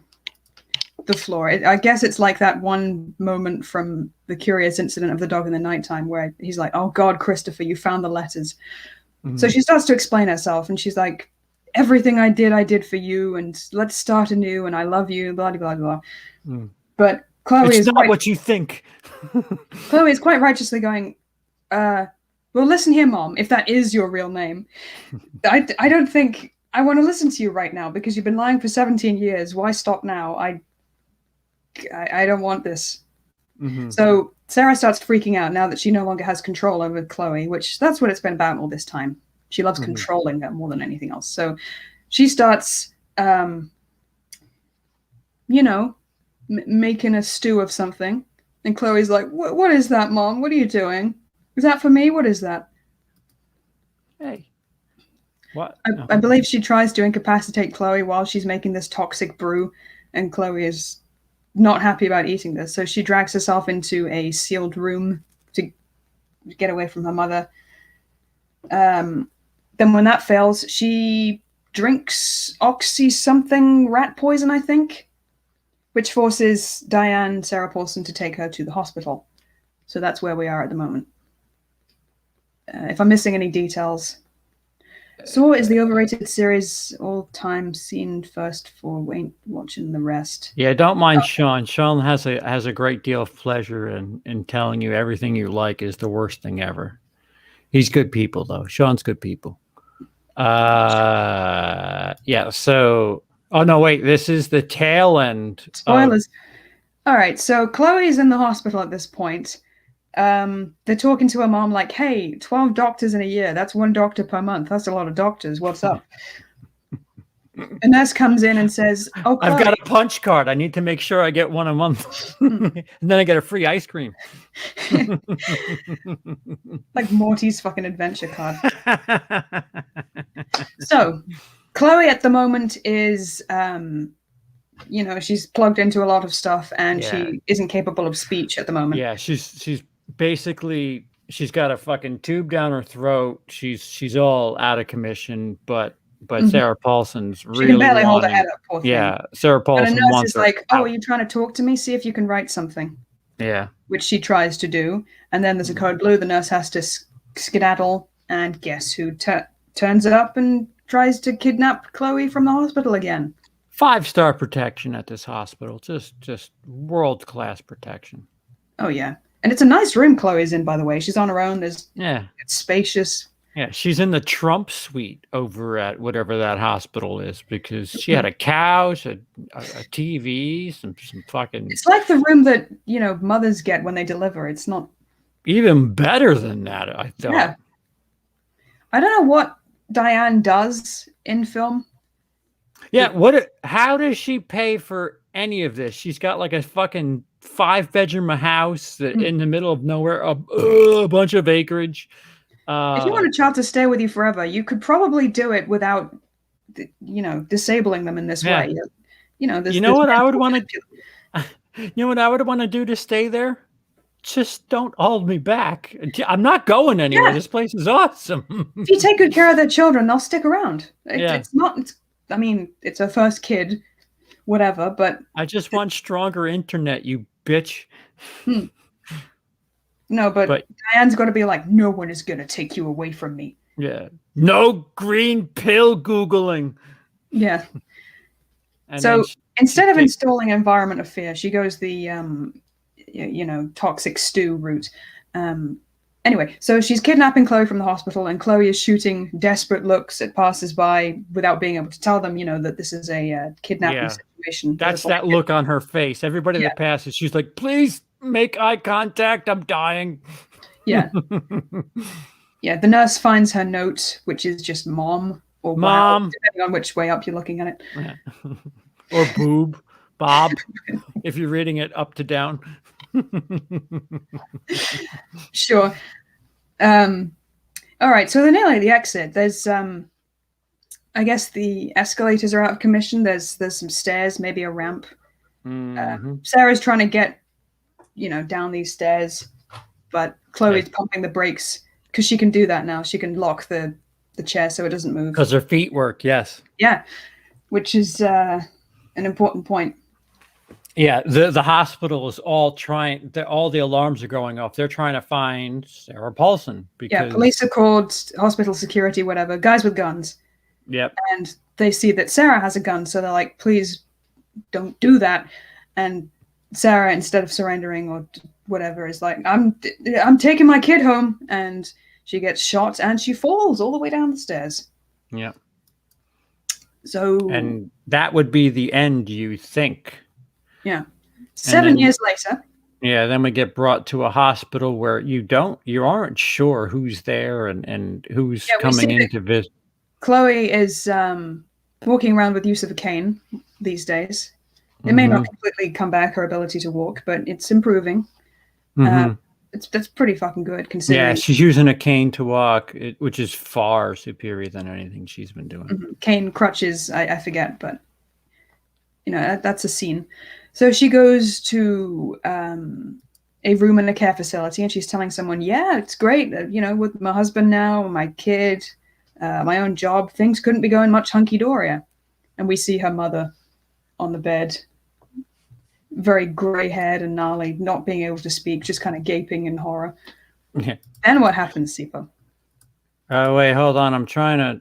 floor. I guess it's like that one moment from The Curious Incident of the Dog in the Nighttime where he's like, "Oh God, Christopher, you found the letters." So she starts to explain herself, and she's like, "Everything I did for you, and let's start anew, and I love you, blah, blah, blah." But Chloe is not what you think. Chloe is quite righteously going, well, listen here, Mom, if that is your real name, I don't think I want to listen to you right now because you've been lying for 17 years. Why stop now? I don't want this. So Sarah starts freaking out now that she no longer has control over Chloe, which that's what it's been about all this time. She loves controlling her more than anything else. So she starts, making a stew of something. And Chloe's like, what is that, Mom? What are you doing? Is that for me? What is that? Hey. What? I believe she tries to incapacitate Chloe while she's making this toxic brew. And Chloe is not happy about eating this, so she drags herself into a sealed room to get away from her mother. Then when that fails, she drinks oxy something rat poison, I think, which forces Diane, Sarah Paulson, to take her to the hospital. So that's where we are at the moment. if I'm missing any details. Saw is the overrated series all time seen first for ain't watching the rest. Yeah, don't mind Sean. Sean has a great deal of pleasure in telling you everything you like is the worst thing ever. He's good people though. Sean's good people. Yeah, so oh no, wait, this is the tail end. Spoilers. All right, so Chloe's in the hospital at this point. They're talking to her mom like, hey, 12 doctors in a year. That's 1 doctor per month. That's a lot of doctors. What's up? A nurse comes in and says, oh, Chloe. I've got a punch card. I need to make sure I get one a month. And then I get a free ice cream. Like Morty's fucking adventure card. So, Chloe at the moment is, she's plugged into a lot of stuff and she isn't capable of speech at the moment. Yeah, she's basically, she's got a fucking tube down her throat. She's all out of commission, but Sarah Paulson's really she can barely hold her head up, poor thing. Yeah, Sarah Paulson and a nurse wants is like, oh, are you trying to talk to me? See if you can write something. Yeah. Which she tries to do. And then there's a code blue. The nurse has to skedaddle. And guess who turns up and tries to kidnap Chloe from the hospital again? 5-star protection at this hospital. Just world-class protection. Oh, yeah. And it's a nice room Chloe's in, by the way. She's on her own. It's spacious. Yeah, she's in the Trump suite over at whatever that hospital is because she had a couch, a TV, some fucking... It's like the room that, mothers get when they deliver. It's not... Even better than that, I thought. Yeah. I don't know what Diane does in film. Yeah, how does she pay for any of this? She's got like a fucking 5-bedroom house that in the middle of nowhere, a bunch of acreage. If you want a child to stay with you forever, you could probably do it without, disabling them in this way. What I would want to, what I would want to do to stay there? Just don't hold me back. I'm not going anywhere. Yeah. This place is awesome. If you take good care of their children, they'll stick around. It's not. I mean, it's her first kid, whatever. But I just want stronger internet, you bitch. No, but Diane's got to be like, no one is going to take you away from me. Yeah. No green pill Googling. Yeah. So instead of installing an environment of fear, she goes the, toxic stew route. Anyway, so she's kidnapping Chloe from the hospital and Chloe is shooting desperate looks at passers-by without being able to tell them, that this is a kidnapping situation. That's that look on her face. Everybody that passes, she's like, please make eye contact. I'm dying. Yeah. Yeah. The nurse finds her note, which is just mom or mom, wow, depending on which way up you're looking at it. Yeah. Or boob, Bob, if you're reading it up to down. Sure. All right. So they're nearly at the exit. There's, I guess the escalators are out of commission. There's some stairs, maybe a ramp. Sarah's trying to get, down these stairs, but Chloe's pumping the brakes because she can do that now. She can lock the chair so it doesn't move. Because her feet work, yes. Yeah, which is an important point. Yeah, the hospital is all trying. All the alarms are going off. They're trying to find Sarah Paulson because police are called, hospital security, whatever. Guys with guns. Yep. And they see that Sarah has a gun, so they're like, "Please, don't do that." And Sarah, instead of surrendering or whatever, is like, I'm taking my kid home, and she gets shot and she falls all the way down the stairs. Yeah. So. And that would be the end, you think. Yeah. 7 years later. Yeah, then we get brought to a hospital where you aren't sure who's there and who's coming in to visit. Chloe is walking around with use of a cane these days. It may not completely come back, her ability to walk, but it's improving. That's pretty fucking good considering. Yeah, she's using a cane to walk, which is far superior than anything she's been doing. Cane, crutches, I forget, but that's a scene. So she goes to a room in a care facility and she's telling someone, yeah, it's great, with my husband now, my kid, my own job, things couldn't be going much hunky-dory. And we see her mother on the bed, very gray-haired and gnarly, not being able to speak, just kind of gaping in horror. Yeah. Then what happens, Sipo? Oh wait, hold on. I'm trying to.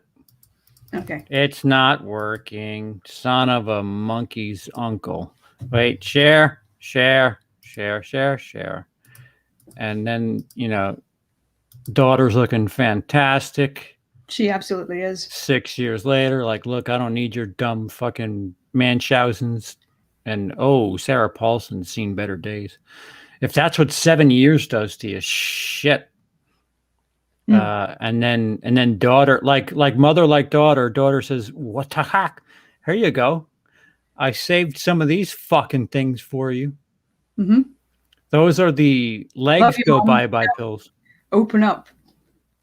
Okay. It's not working. Son of a monkey's uncle. Wait, share, share, share, share, share. And then, daughter's looking fantastic. She absolutely is. 6 years later, like, look, I don't need your dumb fucking Munchausen's. And Sarah Paulson's seen better days. If that's what 7 years does to you, shit. And then daughter, like mother, like daughter says, what the heck? Here you go. I saved some of these fucking things for you. Mm-hmm. Those are the legs go bye-bye pills. Open up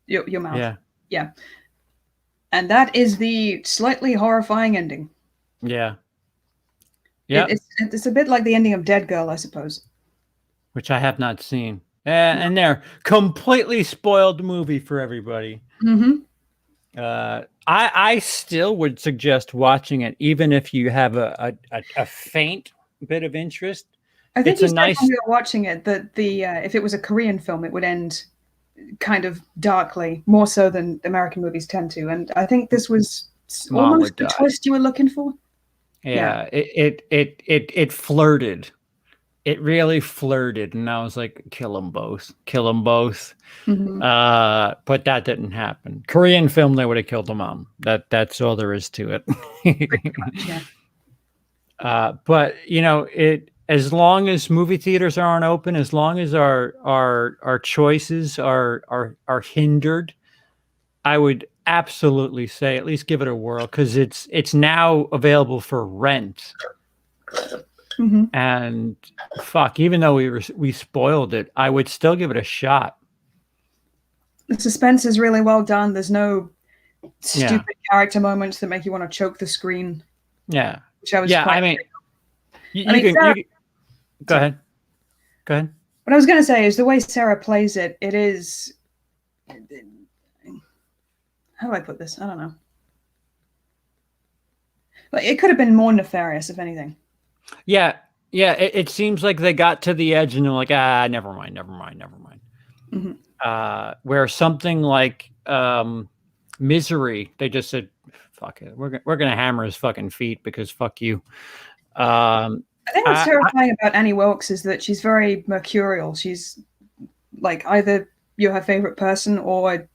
your mouth. Yeah. Yeah. And that is the slightly horrifying ending. Yeah. Yeah. It's a bit like the ending of Dead Girl, I suppose. Which I have not seen. And they're completely spoiled movie for everybody. Mm-hmm. I still would suggest watching it, even if you have a faint bit of interest. I think you said when we were watching it that if it was a Korean film, it would end kind of darkly, more so than American movies tend to. And I think this was almost the twist you were looking for. Yeah. It flirted. It really flirted, and I was like, kill them both. Mm-hmm. But that didn't happen. Korean film, they would have killed the mom. That's all there is to it. Pretty much, yeah. But as long as movie theaters aren't open, as long as our choices are hindered, I would absolutely say at least give it a whirl, because it's now available for rent. Mm-hmm. And fuck, even though we spoiled it, I would still give it a shot. The suspense is really well done. There's no stupid character moments that make you want to choke the screen. Yeah. Which I was go ahead. What I was going to say is the way Sarah plays it, it is... How do I put this? I don't know. Like, it could have been more nefarious, if anything. Yeah. It seems like they got to the edge and they're like, never mind. Mm-hmm. Where something like Misery, they just said, fuck it, we're gonna hammer his fucking feet because fuck you. I think what's terrifying about Annie Wilkes is that she's very mercurial. She's like, either you're her favorite person or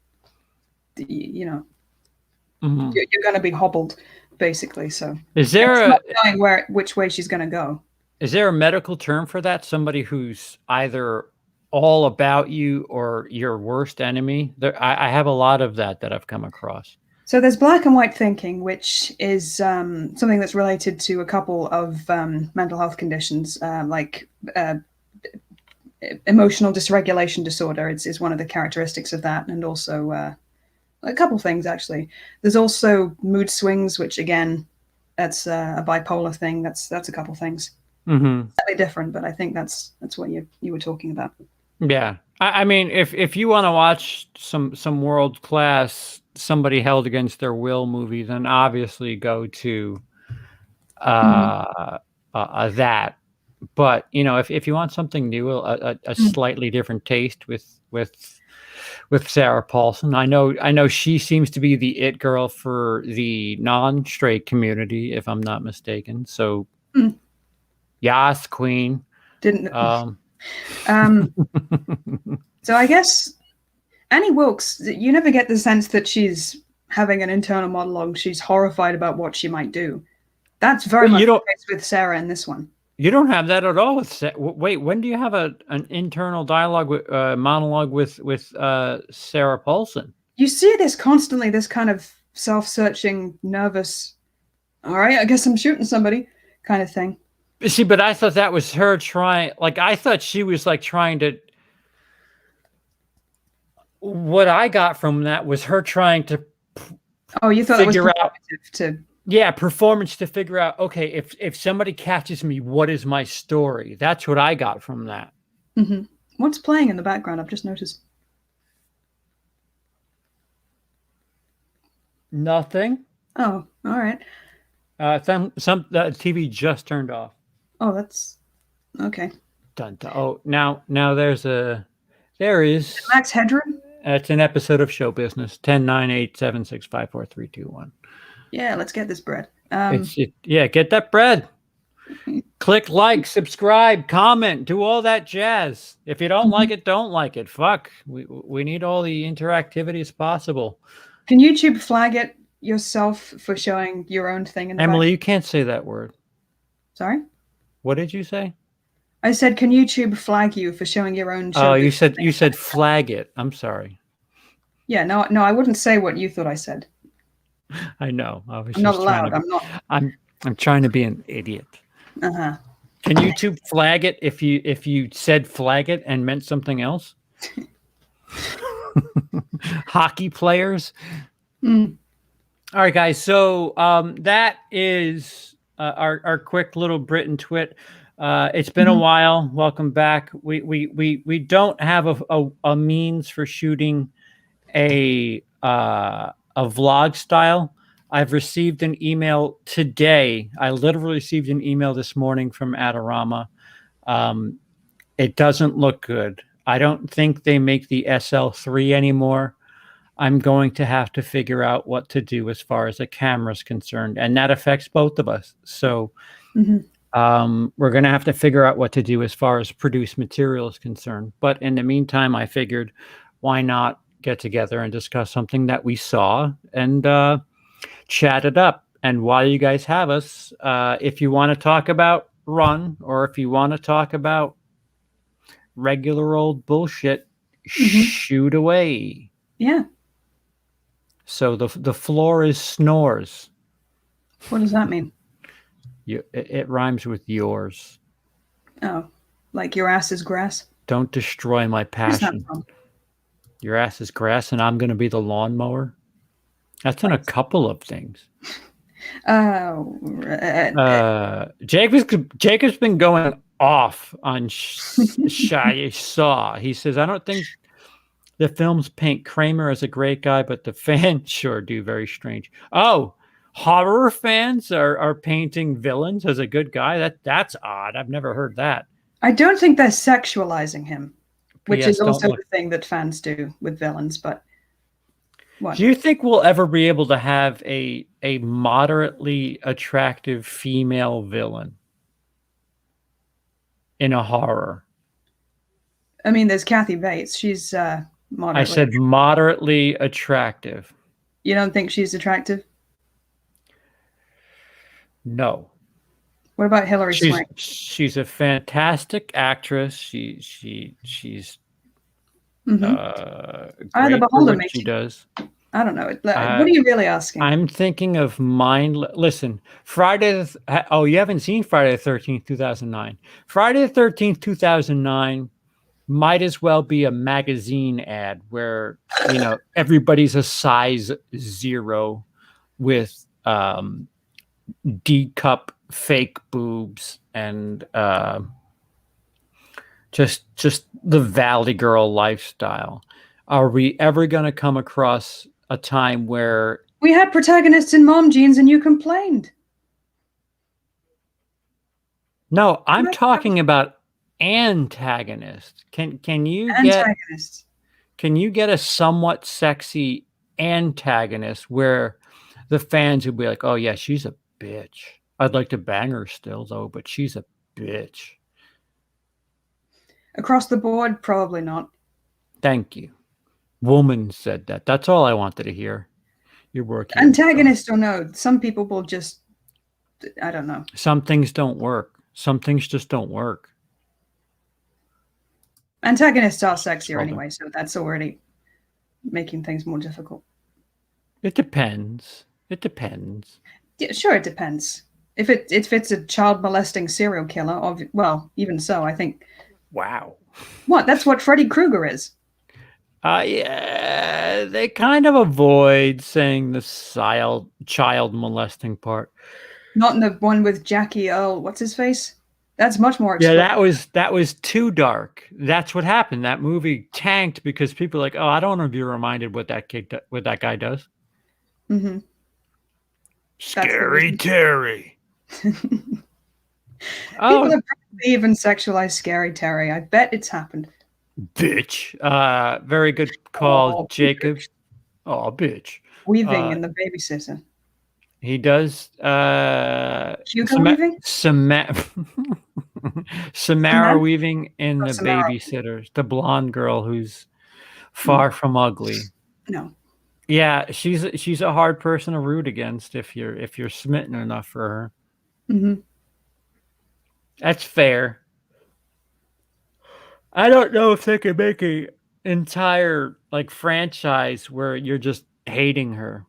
you're going to be hobbled, basically. So is there not knowing which way she's going to go? Is there a medical term for that? Somebody who's either all about you or your worst enemy? I have a lot of that I've come across. So there's black and white thinking, which is something that's related to a couple of mental health conditions, like emotional dysregulation disorder. It's one of the characteristics of that, and also a couple things, actually. There's also mood swings, which, again, that's a bipolar thing. That's a couple things. Mm-hmm. Slightly different, but I think that's what you were talking about. Yeah. I mean, if you want to watch some world-class somebody held against their will movie, then obviously go to that. But if you want something new, a slightly different taste with Sarah Paulson, I know she seems to be the it girl for the non-straight community, if I'm not mistaken. So, yes, Queen. Didn't. So I guess Annie Wilkes, you never get the sense that she's having an internal monologue. She's horrified about what she might do. That's very much the case with Sarah in this one. You don't have that at all with wait, when do you have an internal dialogue monologue with Sarah Paulson? You see this constantly, this kind of self-searching, nervous, all right, I guess I'm shooting somebody kind of thing. See, but I thought that was her trying, I thought she was trying to, what I got from that was her trying to you thought figure it was performance to figure out, okay, if somebody catches me, what is my story? That's what I got from that. Mm-hmm. What's playing in the background? I've just noticed. Nothing. Oh, all right. The TV just turned off. Oh, that's okay. Dun, dun. Oh, now there is Max Headroom. It's an episode of Show Business. 10, 9, 8, 7, 6, 5, 4, 3, 2, 1. Yeah, let's get this bread. Yeah, get that bread. Click like, subscribe, comment, do all that jazz. If you don't like it, don't like it. Fuck. We need all the interactivity as possible. Can YouTube flag it yourself for showing your own thing in the Emily, back? you can't say that word. Sorry? What did you say? I said, can YouTube flag you for showing your own show? Oh, you said flag it. I'm sorry. Yeah, no, I wouldn't say what you thought I said. I know. I was I'm not just allowed. trying to, I'm trying to be an idiot. Uh-huh. Can YouTube flag it if you said flag it and meant something else? Hockey players. Mm. All right, guys. So that is our quick little Brit and Twit. It's been a while. Welcome back. We don't have a means for shooting a vlog style. I've received an email today. I literally received an email this morning from Adorama. It doesn't look good. I don't think they make the SL3 anymore. I'm going to have to figure out what to do as far as the camera is concerned, and that affects both of us. So we're going to have to figure out what to do as far as produced material is concerned. But in the meantime, I figured, why not get together and discuss something that we saw and chat it up. And while you guys have us, if you want to talk about Run, or if you want to talk about regular old bullshit, shoot away. Yeah. So the floor is snores. What does that mean? It rhymes with yours. Oh, like your ass is grass? Don't destroy my passion. Your ass is grass, and I'm going to be the lawnmower. That's in a couple of things. Jacob's been going off on Shy Saw. He says, I don't think the films paint Kramer as a great guy, but the fans sure do. Very strange. Oh, horror fans are painting villains as a good guy. That's odd. I've never heard that. I don't think they're sexualizing him, which is also the thing that fans do with villains. But what? Do you think we'll ever be able to have a moderately attractive female villain in a horror? I mean, there's Kathy Bates. She's moderately. I said moderately attractive. You don't think she's attractive? No. What about Hilary Swank? She's a fantastic actress. She's Either beholder makes she does. I don't know. What are you really asking? I'm thinking of Listen, oh, you haven't seen Friday the 13th, 2009. Friday the 13th, 2009 might as well be a magazine ad where, everybody's a size 0 with D-cup fake boobs and just the Valley Girl lifestyle. Are we ever going to come across a time where we had protagonists in mom jeans and you complained? No, I'm talking about antagonist. Can you get a somewhat sexy antagonist where the fans would be like, oh yeah, she's a bitch. I'd like to bang her still though, but she's a bitch. Across the board, probably not. Thank you. Woman said that. That's all I wanted to hear. You're working. Antagonist or no, some people will just, I don't know. Some things don't work. Some things just don't work. Antagonists are sexier anyway, so that's already making things more difficult. It depends. It depends. Yeah, sure, it depends. If it's a child molesting serial killer, well, even so, I think. Wow. What? That's what Freddy Krueger is. Yeah, they kind of avoid saying the child molesting part. Not in the one with Jackie Earl. What's his face? That's much more explicit. Yeah, that was too dark. That's what happened. That movie tanked because people are like, oh, I don't want to be reminded what that guy does. Mm-hmm. Scary Terry. People have even sexualized Scary Terry. I bet it's happened. Bitch. Very good call, Oh, Jacob. Oh, bitch. Weaving in The Babysitter. He does. Hugo Weaving? Samara Weaving in Oh, The Samara. Babysitters, the blonde girl who's Mm, far from ugly. no. Yeah, she's a hard person to root against if you're smitten enough for her. Mm-hmm. That's fair. I don't know if they could make a entire like franchise where you're just hating her.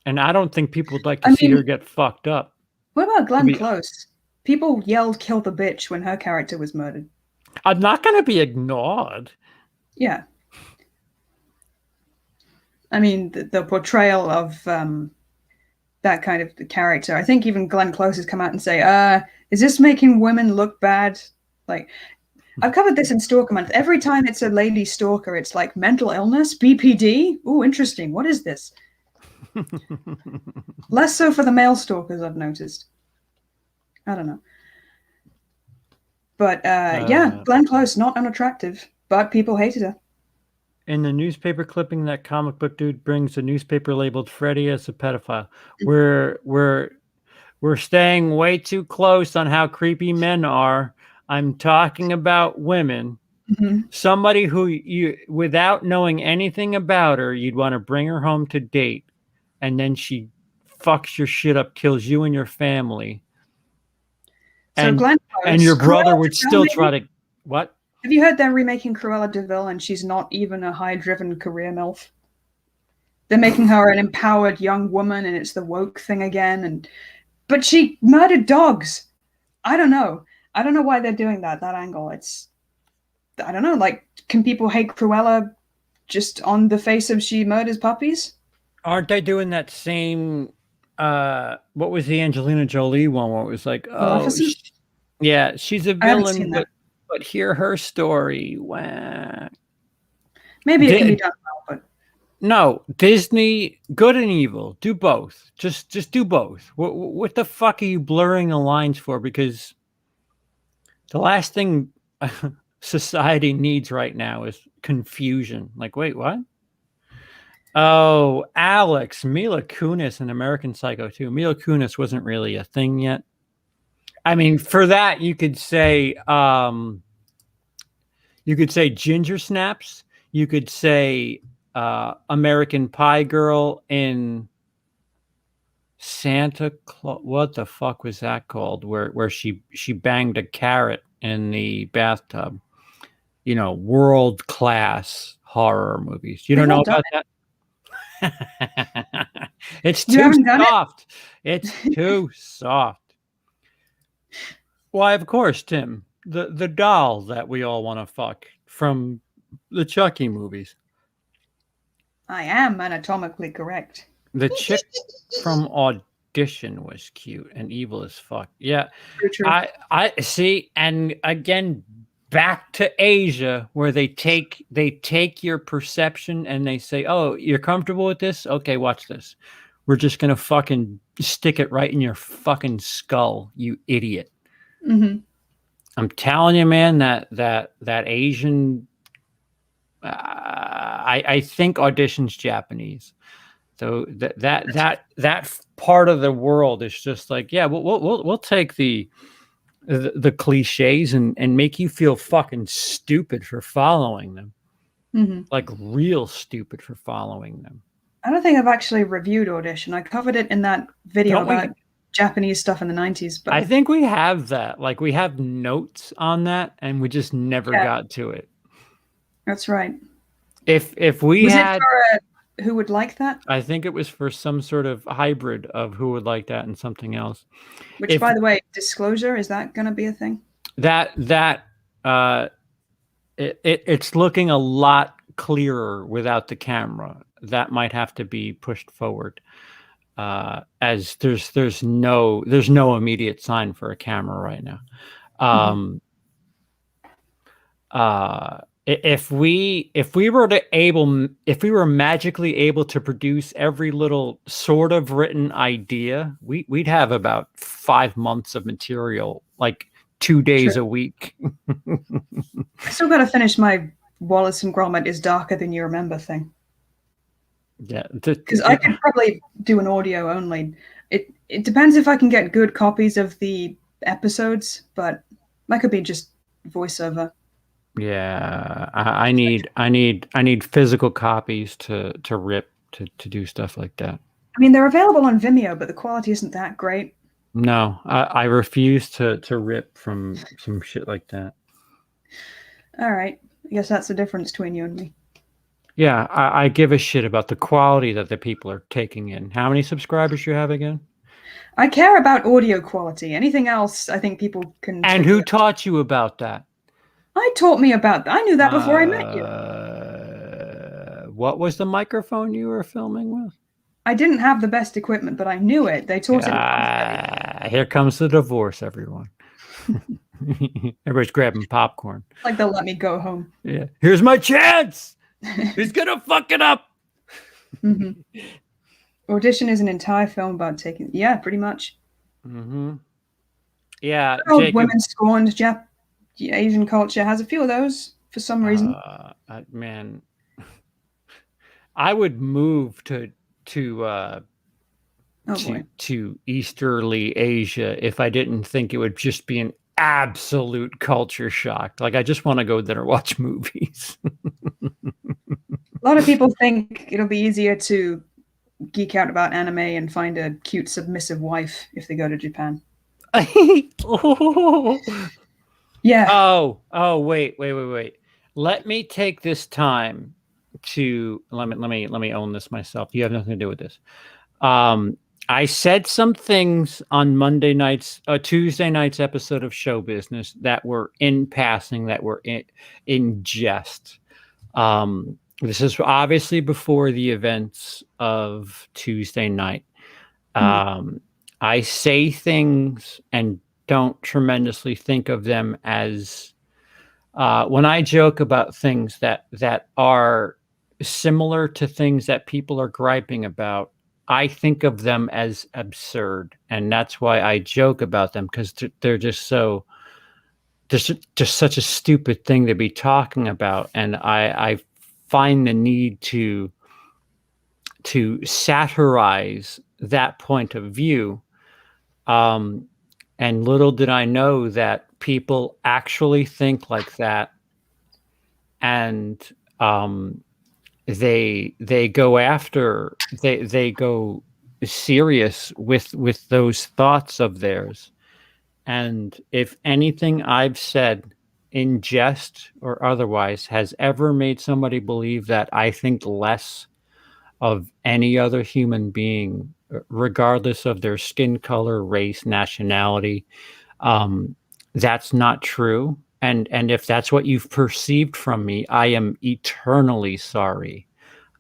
And I don't think people would like to I see her mean, get fucked up. what about To Glenn be, Close? People yelled "kill the bitch" when her character was murdered. I'm not going to be ignored. Yeah. I mean, the portrayal of that kind of character. I think even Glenn Close has come out and say, is this making women look bad? Like, I've covered this in Stalker Month. Every time it's a lady stalker, it's like mental illness, BPD. Ooh, interesting. What is this? Less so for the male stalkers, I've noticed. I don't know. But yeah, Glenn Close, not unattractive, but people hated her. In the newspaper clipping, that comic book dude brings a newspaper labeled Freddy as a pedophile. We're staying way too close on how creepy men are. I'm talking about women. Mm-hmm. Somebody who you, without knowing anything about her, you'd want to bring her home to date, and then she fucks your shit up, kills you and your family. So Glenn Close, and your brother Cruella would still try to what? Have you heard they're remaking Cruella de Vil and she's not even a high-driven career MILF? They're making her an empowered young woman and it's the woke thing again. But she murdered dogs. I don't know. I don't know why they're doing that angle. I don't know. Like, can people hate Cruella just on the face of she murders puppies? Aren't they doing that same what was the Angelina Jolie one where it was like, yeah, she's a villain, but hear her story. Wow. Maybe it can be done well, but no, Disney, good and evil, do both. Just do both. What the fuck are you blurring the lines for? Because the last thing society needs right now is confusion. Like, wait, what? Oh, Alex, Mila Kunis in American Psycho 2. Mila Kunis wasn't really a thing yet. I mean, for that you could say Ginger Snaps. You could say American Pie Girl in Santa Claus. What the fuck was that called? Where she banged a carrot in the bathtub. You know, world class horror movies. You don't know about that? It's too soft. It's too soft. Why, of course, Tim. The doll that we all want to fuck from the Chucky movies. I am anatomically correct. The chick from Audition was cute and evil as fuck. Yeah. True. I see, and again, back to Asia, where they take your perception and they say, oh, you're comfortable with this? Okay, watch this. We're just gonna fucking stick it right in your fucking skull, you idiot. Mm-hmm. I'm telling you, man, that Asian I think Audition's Japanese. So that part of the world is just like, yeah, we'll take the cliches and make you feel fucking stupid for following them. Mm-hmm. Like real stupid for following them. I don't think I've actually reviewed Audition. I covered it in that video about Japanese stuff in the 90s. But I think we have that. Like we have notes on that and we just never got to it. That's right. If we was had it for Who Would Like That? I think it was for some sort of hybrid of Who Would Like That and something else. Which, by the way, disclosure, is that going to be a thing? It's looking a lot clearer without the camera. That might have to be pushed forward, as there's no immediate sign for a camera right now. If we were magically able to produce every little sort of written idea, we'd have about 5 months of material, like 2 days a week. I still got to finish my Wallace and Gromit is darker than you remember thing. Yeah, because I could probably do an audio only. It depends if I can get good copies of the episodes, but that could be just voiceover. Yeah, I need physical copies to rip to do stuff like that. I mean, they're available on Vimeo, but the quality isn't that great. No, I refuse to rip from some shit like that. All right, I guess that's the difference between you and me. Yeah, I give a shit about the quality that the people are taking in. How many subscribers you have again? I care about audio quality. Anything else, I think people can. And who taught you about that? I taught me about that. I knew that before I met you. What was the microphone you were filming with? I didn't have the best equipment, but I knew it. They taught it. Here comes the divorce, everyone. Everybody's grabbing popcorn. Like they'll let me go home. Yeah. Here's my chance. He's gonna fuck it up. Mm-hmm. Audition is an entire film about taking. Yeah, pretty much. Mm-hmm. Yeah. Women scorned Asian culture has a few of those for some reason. Man, I would move to Easterly Asia if I didn't think it would just be an absolute culture shock. Like I just want to go there and watch movies. A lot of people think it'll be easier to geek out about anime and find a cute submissive wife if they go to Japan. Oh. Yeah. Oh, wait. Let me take this time to let me own this myself. You have nothing to do with this. I said some things on Tuesday night's episode of Show Business that were in passing, that were in jest. This is obviously before the events of Tuesday night. I say things and don't tremendously think of them as when I joke about things that are similar to things that people are griping about. I think of them as absurd, and that's why I joke about them, because they're just so just such a stupid thing to be talking about, and I find the need to satirize that point of view. And little did I know that people actually think like that, and they go serious with those thoughts of theirs. And if anything I've said in jest or otherwise has ever made somebody believe that I think less of any other human being, regardless of their skin color, race, nationality, that's not true. And if that's what you've perceived from me, I am eternally sorry.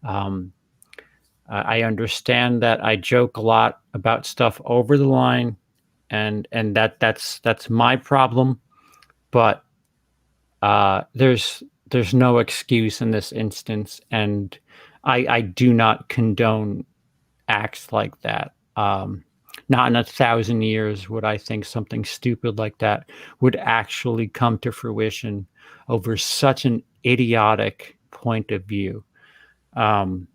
I understand that I joke a lot about stuff over the line, and that's my problem. But there's no excuse in this instance, and I do not condone acts like that. Not in 1,000 years would I think something stupid like that would actually come to fruition over such an idiotic point of view. I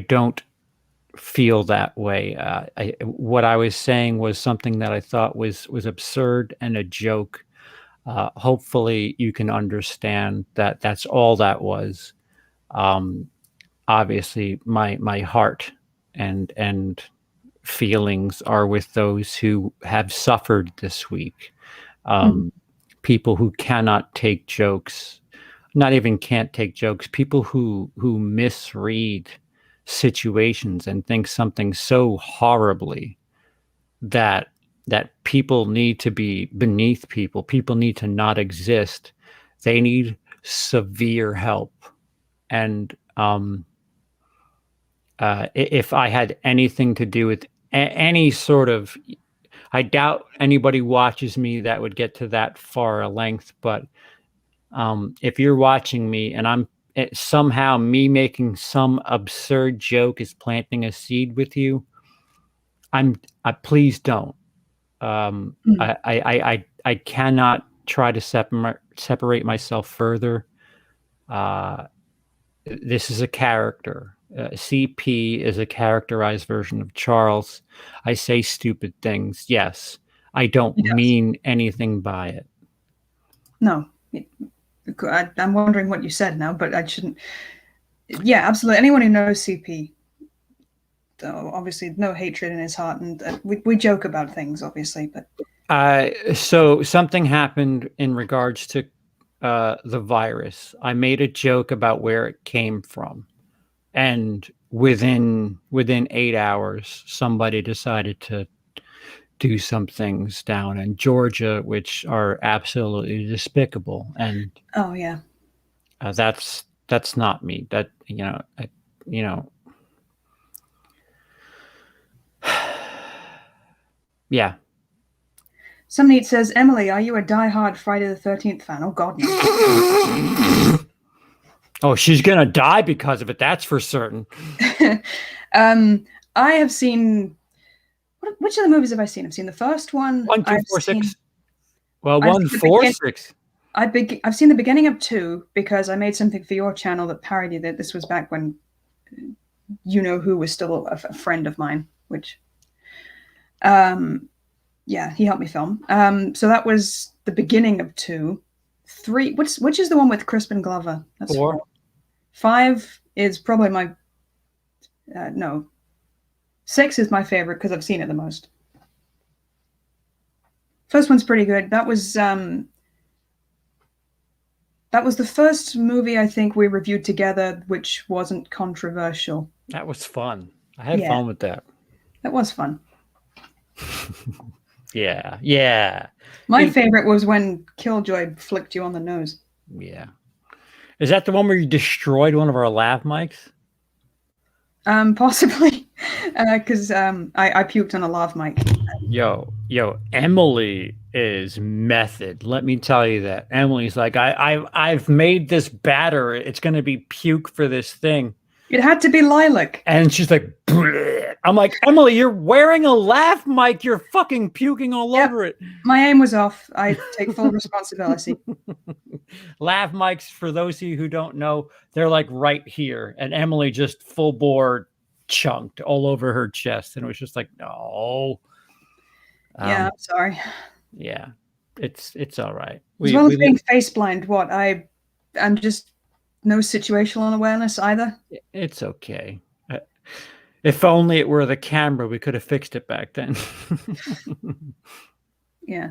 don't feel that way. What I was saying was something that I thought was absurd and a joke. Hopefully you can understand that that's all that was. Obviously my heart and feelings are with those who have suffered this week. People who cannot take jokes, not even can't take jokes, people who misread situations and think something so horribly that people need to be beneath people. People need to not exist. They need severe help. And if I had anything to do with any sort of, I doubt anybody watches me that would get to that far a length, but if you're watching me and somehow me making some absurd joke is planting a seed with you, please don't. Mm. I cannot try to separate myself further. This is a character. CP is a characterized version of Charles. I say stupid things. Yes. I don't He does. mean anything by it. No. I'm wondering what you said now, but I shouldn't. Yeah, absolutely. Anyone who knows CP, obviously no hatred in his heart, and we joke about things, obviously, but so something happened in regards to the virus. I made a joke about where it came from, and within 8 hours, somebody decided to do some things down in Georgia, which are absolutely despicable, and oh yeah, that's not me. That you know, yeah. Somebody says, Emily, are you a diehard Friday the 13th fan? Oh God, no. Oh, she's gonna die because of it. That's for certain. I have seen. Which of the movies have I seen? I've seen the first one. 1, 2, 4, 6. Well, I've 1, seen 4, 6. I've seen the beginning of 2 because I made something for your channel that parodied it. This was back when you know who was still a friend of mine, which yeah, he helped me film. So that was the beginning of 2. 3, which is the one with Crispin Glover? That's 4. 5 is probably my no. 6 is my favorite because I've seen it the most. First one's pretty good. That was the first movie I think we reviewed together, which wasn't controversial. That was fun. I had fun with that. That was fun. Yeah. My favorite was when Killjoy flicked you on the nose. Yeah. Is that the one where you destroyed one of our lav mics? Possibly, because I puked on a lav mic. Yo, Emily is method. Let me tell you that. Emily's like, I've made this batter. It's going to be puke for this thing. It had to be lilac. And she's like, bleh. I'm like, Emily, you're wearing a lav mic. You're fucking puking all over it. My aim was off. I take full responsibility. Lav mics, for those of you who don't know, they're like right here. And Emily just full bore chunked all over her chest. And it was just like, no. Yeah, I'm sorry. Yeah, it's all right. As well as being face blind, I'm just no situational awareness either. It's okay. If only it were the camera, we could have fixed it back then. Yeah.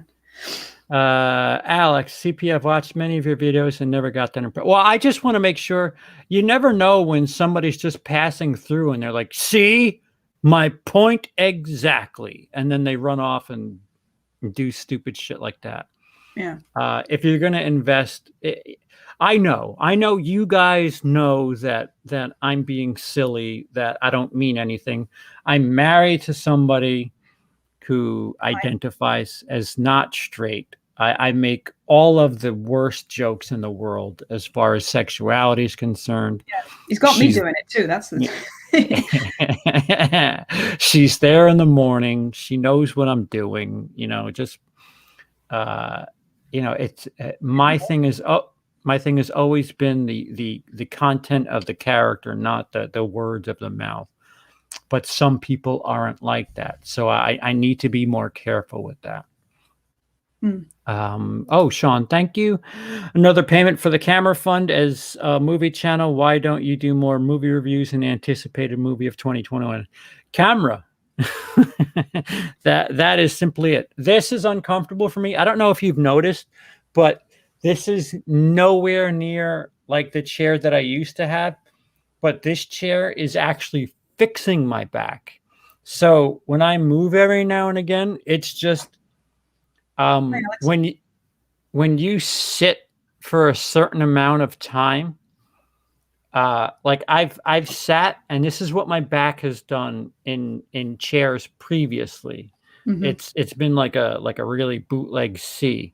Alex, CP, I've watched many of your videos and never got that impression. Well, I just want to make sure. You never know when somebody's just passing through and they're like, see my point exactly. And then they run off and do stupid shit like that. Yeah. If you're going to invest, I know you guys know that I'm being silly, that I don't mean anything. I'm married to somebody who identifies as not straight. I make all of the worst jokes in the world as far as sexuality is concerned. Yeah, he's got me doing it too. That's the she's there in the morning. She knows what I'm doing. Just it's my thing is always been the content of the character, not the words of the mouth. But some people aren't like that, so I need to be more careful with that. Oh, Sean, thank you. Another payment for the camera fund as a movie channel. Why don't you do more movie reviews and anticipated movie of 2021? Camera. That is simply it. This is uncomfortable for me. I don't know if you've noticed, but this is nowhere near like the chair that I used to have. But this chair is actually fixing my back. So when I move every now and again, it's just when you sit for a certain amount of time, like I've sat, and this is what my back has done in chairs previously. It's been like a really bootleg C,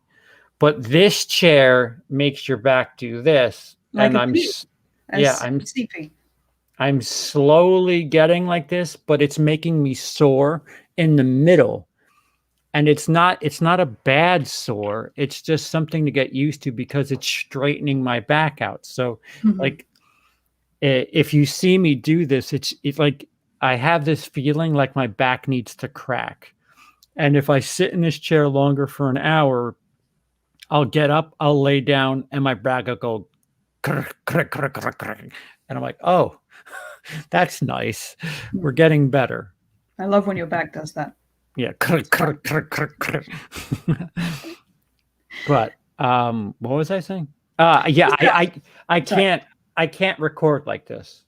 but this chair makes your back do this, like and I'm sleepy. I'm slowly getting like this, but it's making me sore in the middle. it's not a bad sore. It's just something to get used to because it's straightening my back out. So like if you see me do this, it's like I have this feeling like my back needs to crack. And if I sit in this chair longer for an hour, I'll get up, I'll lay down, and my back will go krr, krr, krr, krr, krr. And I'm like, oh, that's nice. We're getting better. I love when your back does that. Yeah. Krr, krr, krr, krr, krr. But what was I saying? Yeah, I can't record like this.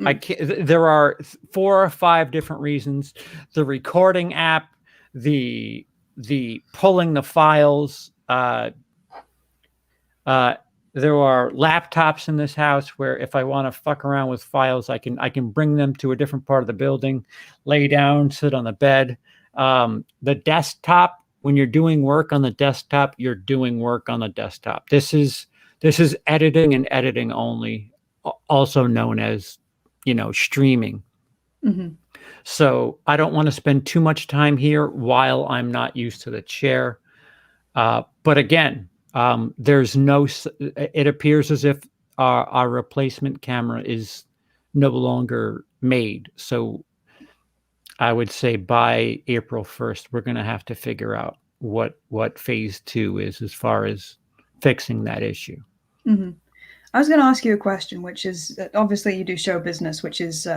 I can't. There are 4 or 5 different reasons. The recording app, the pulling the files. There are laptops in this house where if I want to fuck around with files, I can bring them to a different part of the building, lay down, sit on the bed. The desktop, when you're doing work on the desktop, you're doing work on the desktop. This is editing and editing only, also known as, streaming. So I don't want to spend too much time here while I'm not used to the chair. But again, it appears as if our replacement camera is no longer made. So I would say by April 1st, we're going to have to figure out what phase 2 is as far as fixing that issue. I was going to ask you a question, which is obviously you do show business, which is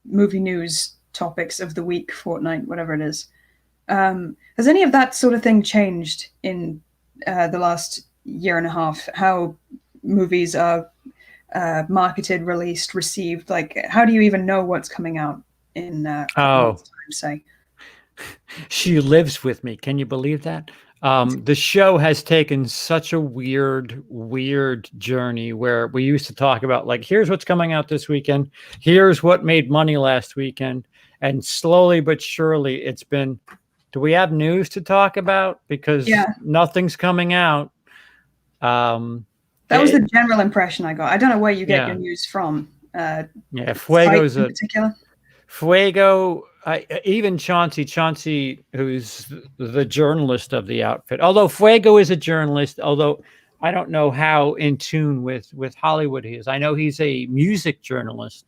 movie news, topics of the week, fortnight, whatever it is. Has any of that sort of thing changed in the last year and a half? How movies are marketed, released, received? Like, how do you even know what's coming out in time, say? She lives with me. Can you believe that? The show has taken such a weird journey where we used to talk about, like, here's what's coming out this weekend. Here's what made money last weekend. And slowly but surely it's been, do we have news to talk about? Because nothing's coming out. That was the general impression I got. I don't know where you get your news from. Fuego's in particular. Fuego, even Chauncey, who's the journalist of the outfit. Although Fuego is a journalist, although I don't know how in tune with Hollywood he is. I know he's a music journalist,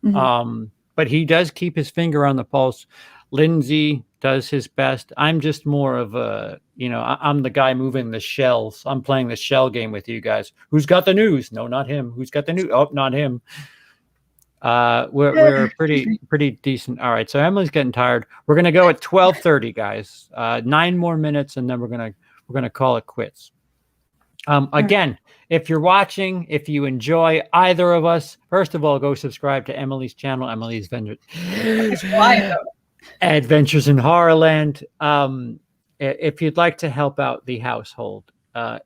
but he does keep his finger on the pulse. Lindsey does his best. I'm just more of a, I'm the guy moving the shells. I'm playing the shell game with you guys. Who's got the news? No, not him. Who's got the news? Oh, not him. We're pretty decent. All right, so Emily's getting tired. We're gonna go at 12:30, guys. 9 more minutes, and then we're gonna call it quits. Again, if you're watching, if you enjoy either of us, first of all, go subscribe to Emily's channel, Emily's Adventures in Horrorland. If you'd like to help out the household,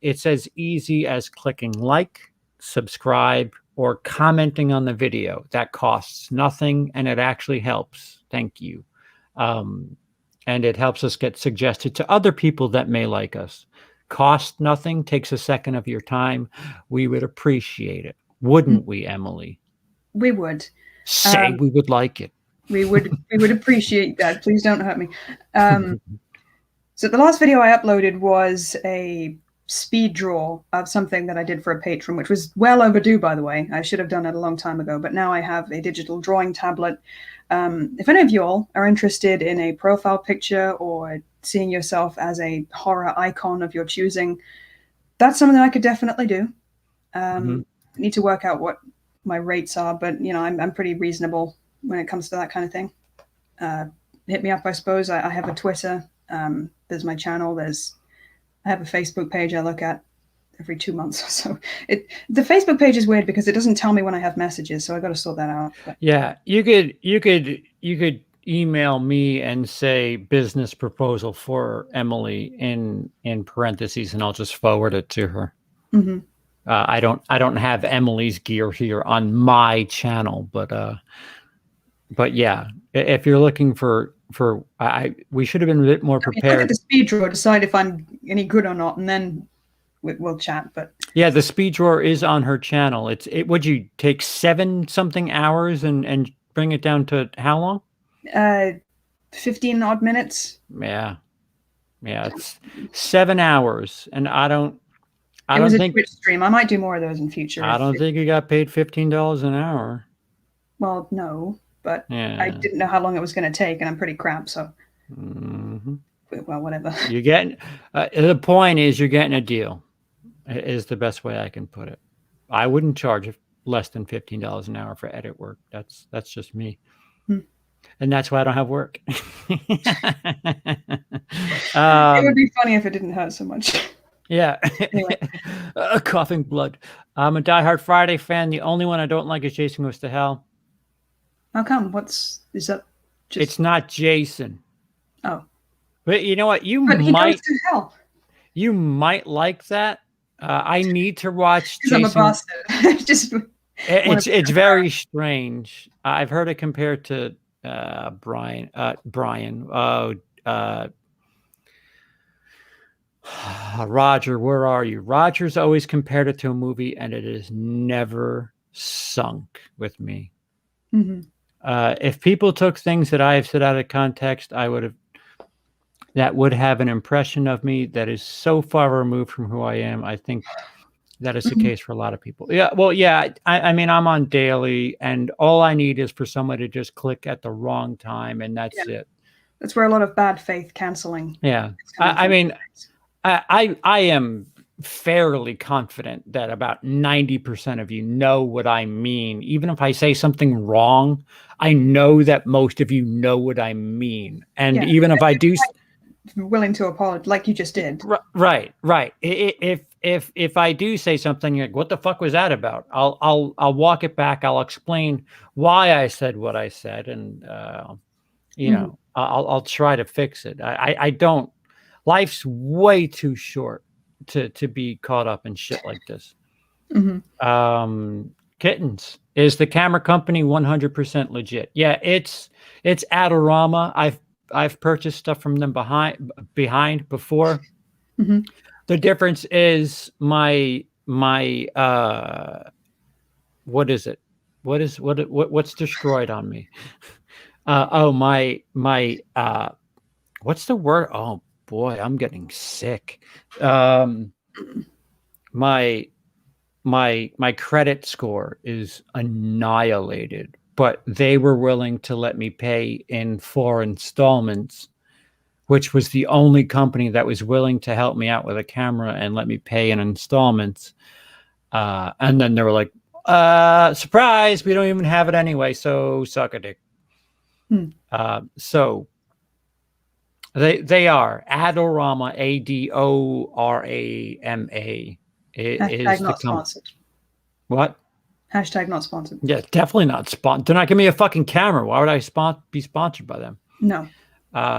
it's as easy as clicking like, subscribe, or commenting on the video. That costs nothing, and it actually helps. Thank you. And it helps us get suggested to other people that may like us. Cost nothing, takes a second of your time. We would appreciate it. Wouldn't we, Emily? We would. Say we would like it. We would appreciate that. Please don't hurt me. So the last video I uploaded was a speed draw of something that I did for a patron, which was well overdue, by the way. I should have done it a long time ago, but now I have a digital drawing tablet. If any of you all are interested in a profile picture or seeing yourself as a horror icon of your choosing, that's something that I could definitely do. I need to work out what my rates are, but I'm pretty reasonable when it comes to that kind of thing. Hit me up, I suppose. I have a Twitter. There's my channel. I have a Facebook page I look at every 2 months or so. The Facebook page is weird because it doesn't tell me when I have messages, so I got to sort that out. But. Yeah, you could email me and say business proposal for Emily in parentheses, and I'll just forward it to her. I don't have Emily's gear here on my channel, but yeah, if you're looking for we should have been a bit more prepared. Look at the speed drawer, decide if I'm any good or not, and then we'll chat. But yeah, the speed drawer is on her channel. Would you take 7-something hours and bring it down to how long? 15 odd minutes. Yeah. Yeah, it's 7 hours, and I don't was a think Twitch stream. I might do more of those in future. I don't think you got paid $15 an hour. Well, no, but I Yeah. didn't know how long it was going to take, and I'm pretty crap, so Mhm. well, whatever. You're getting the point is you're getting a deal. Is the best way I can put it. I wouldn't charge less than $15 an hour for edit work. That's just me. And that's why I don't have work. It would be funny if it didn't hurt so much. Yeah. Anyway. Coughing blood. I'm a diehard Friday fan. The only one I don't like is Jason Goes to Hell. How come? Is that just... It's not Jason. Oh. But you know what? But he goes to hell. You might like that. I need to watch Jason. I'm a bastard. Just it's very strange. I've heard it compared to Brian. Roger, where are you? Roger's always compared it to a movie, and it has never sunk with me. If people took things that I have said out of context, that would have an impression of me that is so far removed from who I am. I think that is the case for a lot of people. Yeah, well, yeah. I mean, I'm on daily, and all I need is for someone to just click at the wrong time, and that's it. That's where a lot of bad faith canceling. Yeah, I mean, I am fairly confident that about 90% of you know what I mean. Even if I say something wrong, I know that most of you know what I mean. And even if I do, willing to apologize, like you just did. Right. If I do say something like, "What the fuck was that about?" I'll walk it back. I'll explain why I said what I said, and you know, I'll try to fix it. I don't. Life's way too short to be caught up in shit like this. Kittens, is the camera company 100% legit? Yeah, it's Adorama. I've purchased stuff from them behind before. The difference is my what is it? What's destroyed on me? My what's the word? Oh boy, I'm getting sick. My credit score is annihilated, but they were willing to let me pay in 4 installments, which was the only company that was willing to help me out with a camera and let me pay in installments. And then they were like, surprise, we don't even have it anyway, so suck a dick. So they are Adorama, Adorama. Hashtag not sponsored. What? Hashtag not sponsored. Yeah, definitely not sponsored. They're not giving me a fucking camera. Why would I be sponsored by them? No.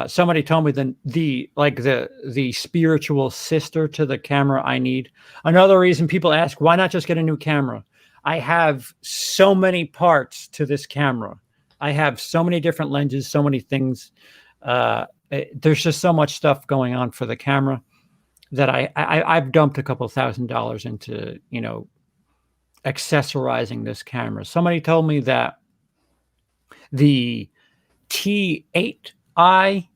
Somebody told me the spiritual sister to the camera I need. Another reason people ask, why not just get a new camera? I have so many parts to this camera. I have so many different lenses, so many things. There's just so much stuff going on for the camera that I've dumped a couple $1,000s into, you know, accessorizing this camera. Somebody told me that the T8i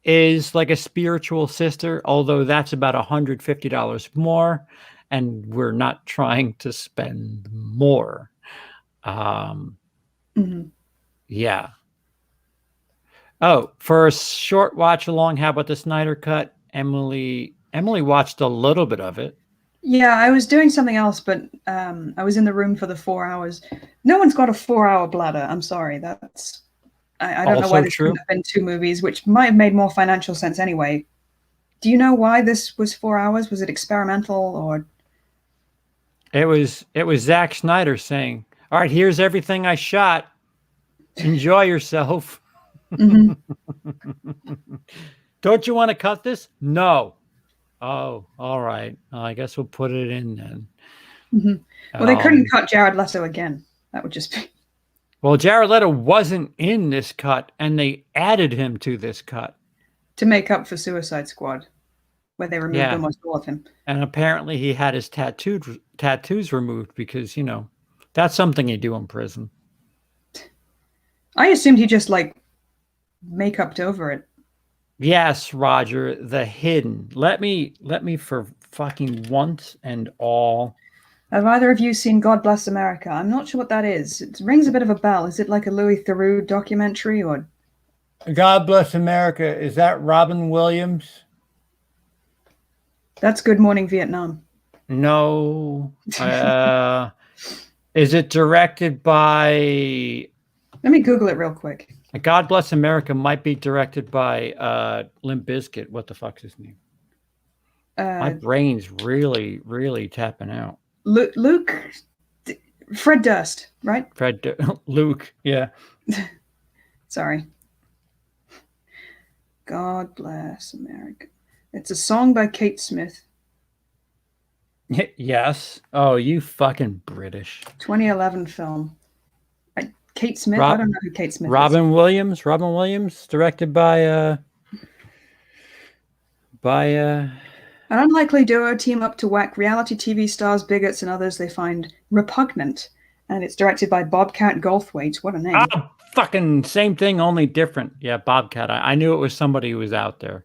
is like a spiritual sister, although that's about $150 more, and we're not trying to spend more. Yeah. Oh, for a short watch along, how about the Snyder Cut? Emily watched a little bit of it. Yeah, I was doing something else, but I was in the room for the 4 hours. No one's got a 4-hour bladder. I'm sorry. That's I don't know why this couldn't have been 2 movies, which might have made more financial sense anyway. Do you know why this was 4 hours? Was it experimental, or? It was Zack Snyder saying, "All right, here's everything I shot. Enjoy yourself." Don't you want to cut this? No. Oh, all right. I guess we'll put it in then. Well, they couldn't cut Jared Leto again. That would just be... Well, Jared Leto wasn't in this cut, and they added him to this cut. To make up for Suicide Squad, where they removed almost all of him. And apparently he had his tattoos removed because, you know, that's something you do in prison. I assumed he just, like, make-upped over it. Yes, Roger, The Hidden. Let me for fucking once and all. Have either of you seen God Bless America? I'm not sure what that is. It rings a bit of a bell. Is it like a Louis Theroux documentary or? God Bless America. Is that Robin Williams? That's Good Morning Vietnam. No. Is it directed by? Let me Google it real quick. God Bless America might be directed by Limp Bizkit. What the fuck's his name? My brain's really, really tapping out. Luke, Fred Durst, right? Luke, yeah. Sorry. God Bless America. It's a song by Kate Smith. Yes. Oh, you fucking British. 2011 film. Kate Smith? I don't know who Kate Smith is. Robin Williams, directed by an unlikely duo team up to whack reality TV stars, bigots, and others they find repugnant. And it's directed by Bobcat Goldthwait. What a name. Ah, fucking same thing, only different. Yeah, Bobcat. I knew it was somebody who was out there.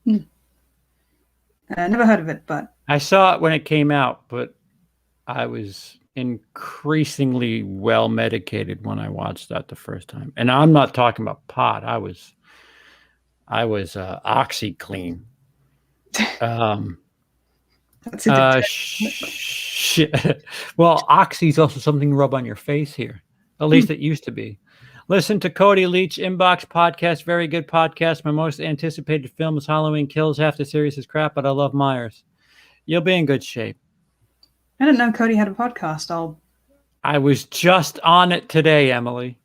Never heard of it, but... I saw it when it came out, but I was increasingly well medicated when I watched that the first time. And I'm not talking about pot. I was OxyClean. That's a shit. Well, Oxy's also something to rub on your face here. At least it used to be. Listen to Cody Leach Inbox Podcast. Very good podcast. My most anticipated film is Halloween Kills. Half the series is crap, but I love Myers. You'll be in good shape. I didn't know Cody had a podcast. I was just on it today, Emily.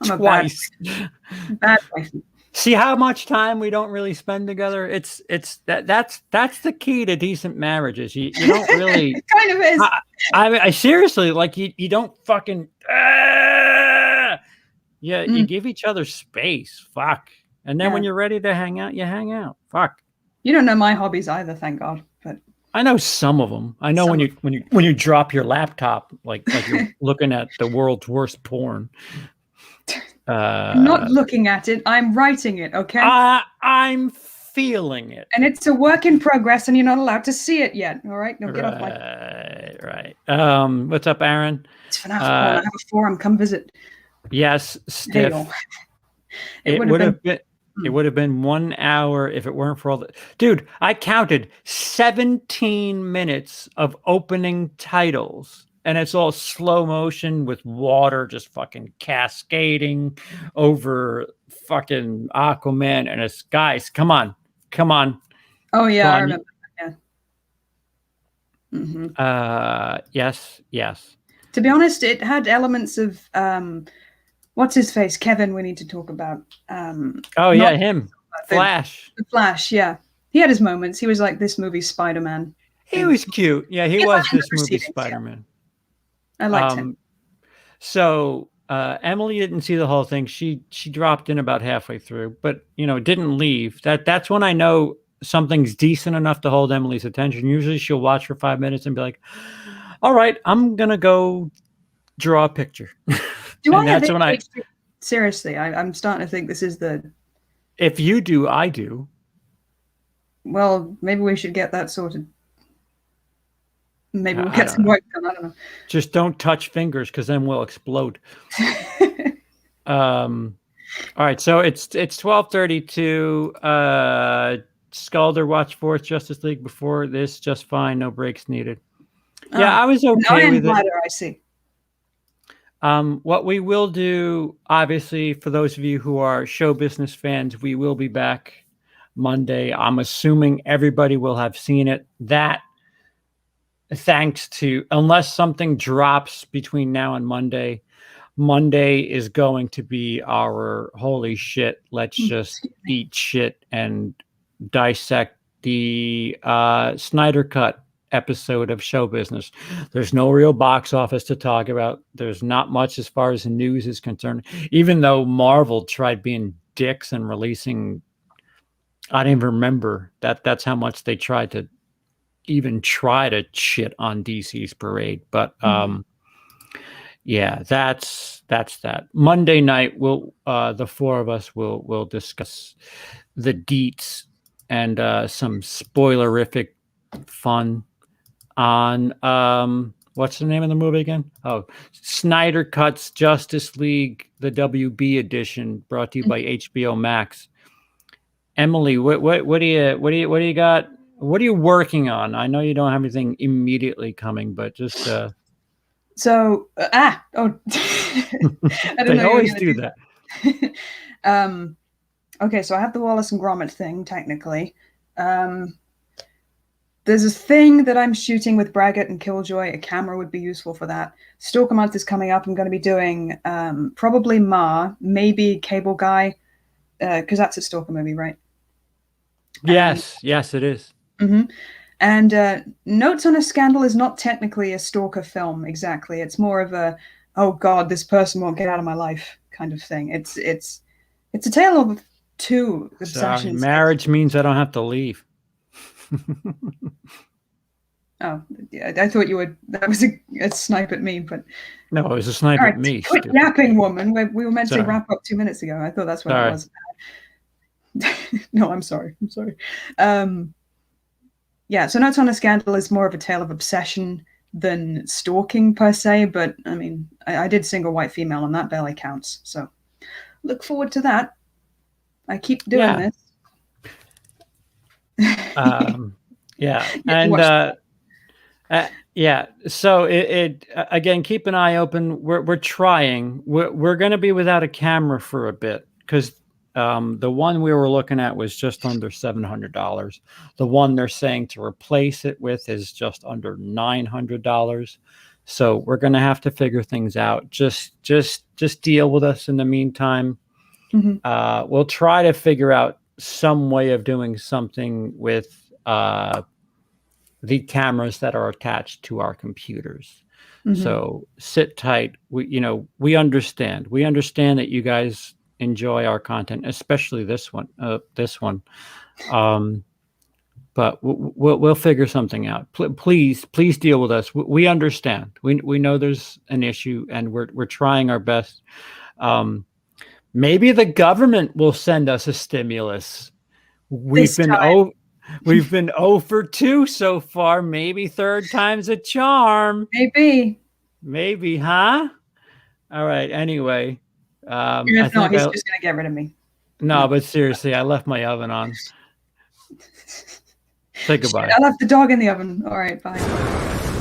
I'm Twice. A bad wife. See how much time we don't really spend together? That's the key to decent marriages. You don't really. It kind of is. I seriously, like, you don't fucking. You give each other space. Fuck. And then when you're ready to hang out, you hang out. Fuck. You don't know my hobbies either, thank God. But I know some of them. I know when you drop your laptop, like you're looking at the world's worst porn. I'm not looking at it. I'm writing it. Okay. I'm feeling it, and it's a work in progress, and you're not allowed to see it yet. All right. No, get off my. Right. What's up, Aaron? It's FNAF porn. I have a forum. Come visit. Yes, Stiff. It would have been. It would have been 1 hour if it weren't for all the... Dude, I counted 17 minutes of opening titles, and it's all slow motion with water just fucking cascading over fucking Aquaman, and it's, guys, come on. Oh, yeah, I remember that, yeah. Mm-hmm. Yes. To be honest, it had elements of... what's his face? Kevin, we need to talk about. Him. Flash. The Flash, yeah. He had his moments. He was like this movie's Spider-Man. He was cute. Yeah, he was this movie's Spider-Man. Yeah. I liked him. So Emily didn't see the whole thing. She dropped in about halfway through, but didn't leave. That's when I know something's decent enough to hold Emily's attention. Usually she'll watch for 5 minutes and be like, all right, I'm gonna go draw a picture. Do I have ADHD? Seriously, I'm starting to think this is the... If you do, I do. Well, maybe we should get that sorted. Maybe we'll get some work done. I don't know. Just don't touch fingers, because then we'll explode. All right, so it's 12:32. Skalder watched Fourth Justice League before this, just fine. No breaks needed. Yeah, I was okay with it. I see. What we will do, obviously, for those of you who are show business fans, we will be back Monday. I'm assuming everybody will have seen it. That, thanks to, unless something drops between now and Monday is going to be our holy shit, let's just eat shit and dissect the Snyder Cut episode of show business. There's no real box office to talk about. There's not much as far as the news is concerned, even though Marvel tried being dicks and releasing, I don't even remember that's how much they tried to even try to shit on DC's parade. But Yeah, that's that. Monday night, we'll the four of us will discuss the deets and some spoilerific fun on what's the name of the movie again? Oh, Snyder Cuts Justice League, the WB edition, brought to you by HBO Max. Emily, what do you got? What are you working on? I know you don't have anything immediately coming, but just So I didn't they know you were always gonna do that. Okay, so I have the Wallace and Gromit thing technically. There's a thing that I'm shooting with Braggart and Killjoy. A camera would be useful for that. Stalker Month is coming up. I'm going to be doing probably Ma, maybe Cable Guy, because that's a Stalker movie, right? Yes, yes, it is. Mm-hmm. And Notes on a Scandal is not technically a stalker film exactly. It's more of a, oh God, this person won't get out of my life kind of thing. It's a tale of two Sorry, obsessions. marriage means I don't have to leave. Oh, yeah, I thought you would. That was a snipe at me, but no, it was a snipe at me. Quit yapping, woman. We were meant to wrap up 2 minutes ago. I thought that's what it was. No, I'm sorry. I'm sorry. Yeah, so Notes on a Scandal is more of a tale of obsession than stalking per se, but I mean, I did Single White Female, and that barely counts. So look forward to that. I keep doing this. Yeah, and yeah. So it again, keep an eye open. We're trying. We're going to be without a camera for a bit because the one we were looking at was just under $700. The one they're saying to replace it with is just under $900. So we're going to have to figure things out. Just deal with us in the meantime. Mm-hmm. We'll try to figure out some way of doing something with the cameras that are attached to our computers. Mm-hmm. So sit tight. We understand. We understand that you guys enjoy our content, especially this one. But we'll figure something out. Please deal with us. We understand. We know there's an issue, and we're trying our best. Maybe the government will send us a stimulus. We've been 0 for 2 so far. Maybe third time's a charm. Maybe, huh? All right. Anyway, if not, he's just gonna get rid of me. No, but seriously, I left my oven on. Say goodbye. I left the dog in the oven. All right, bye.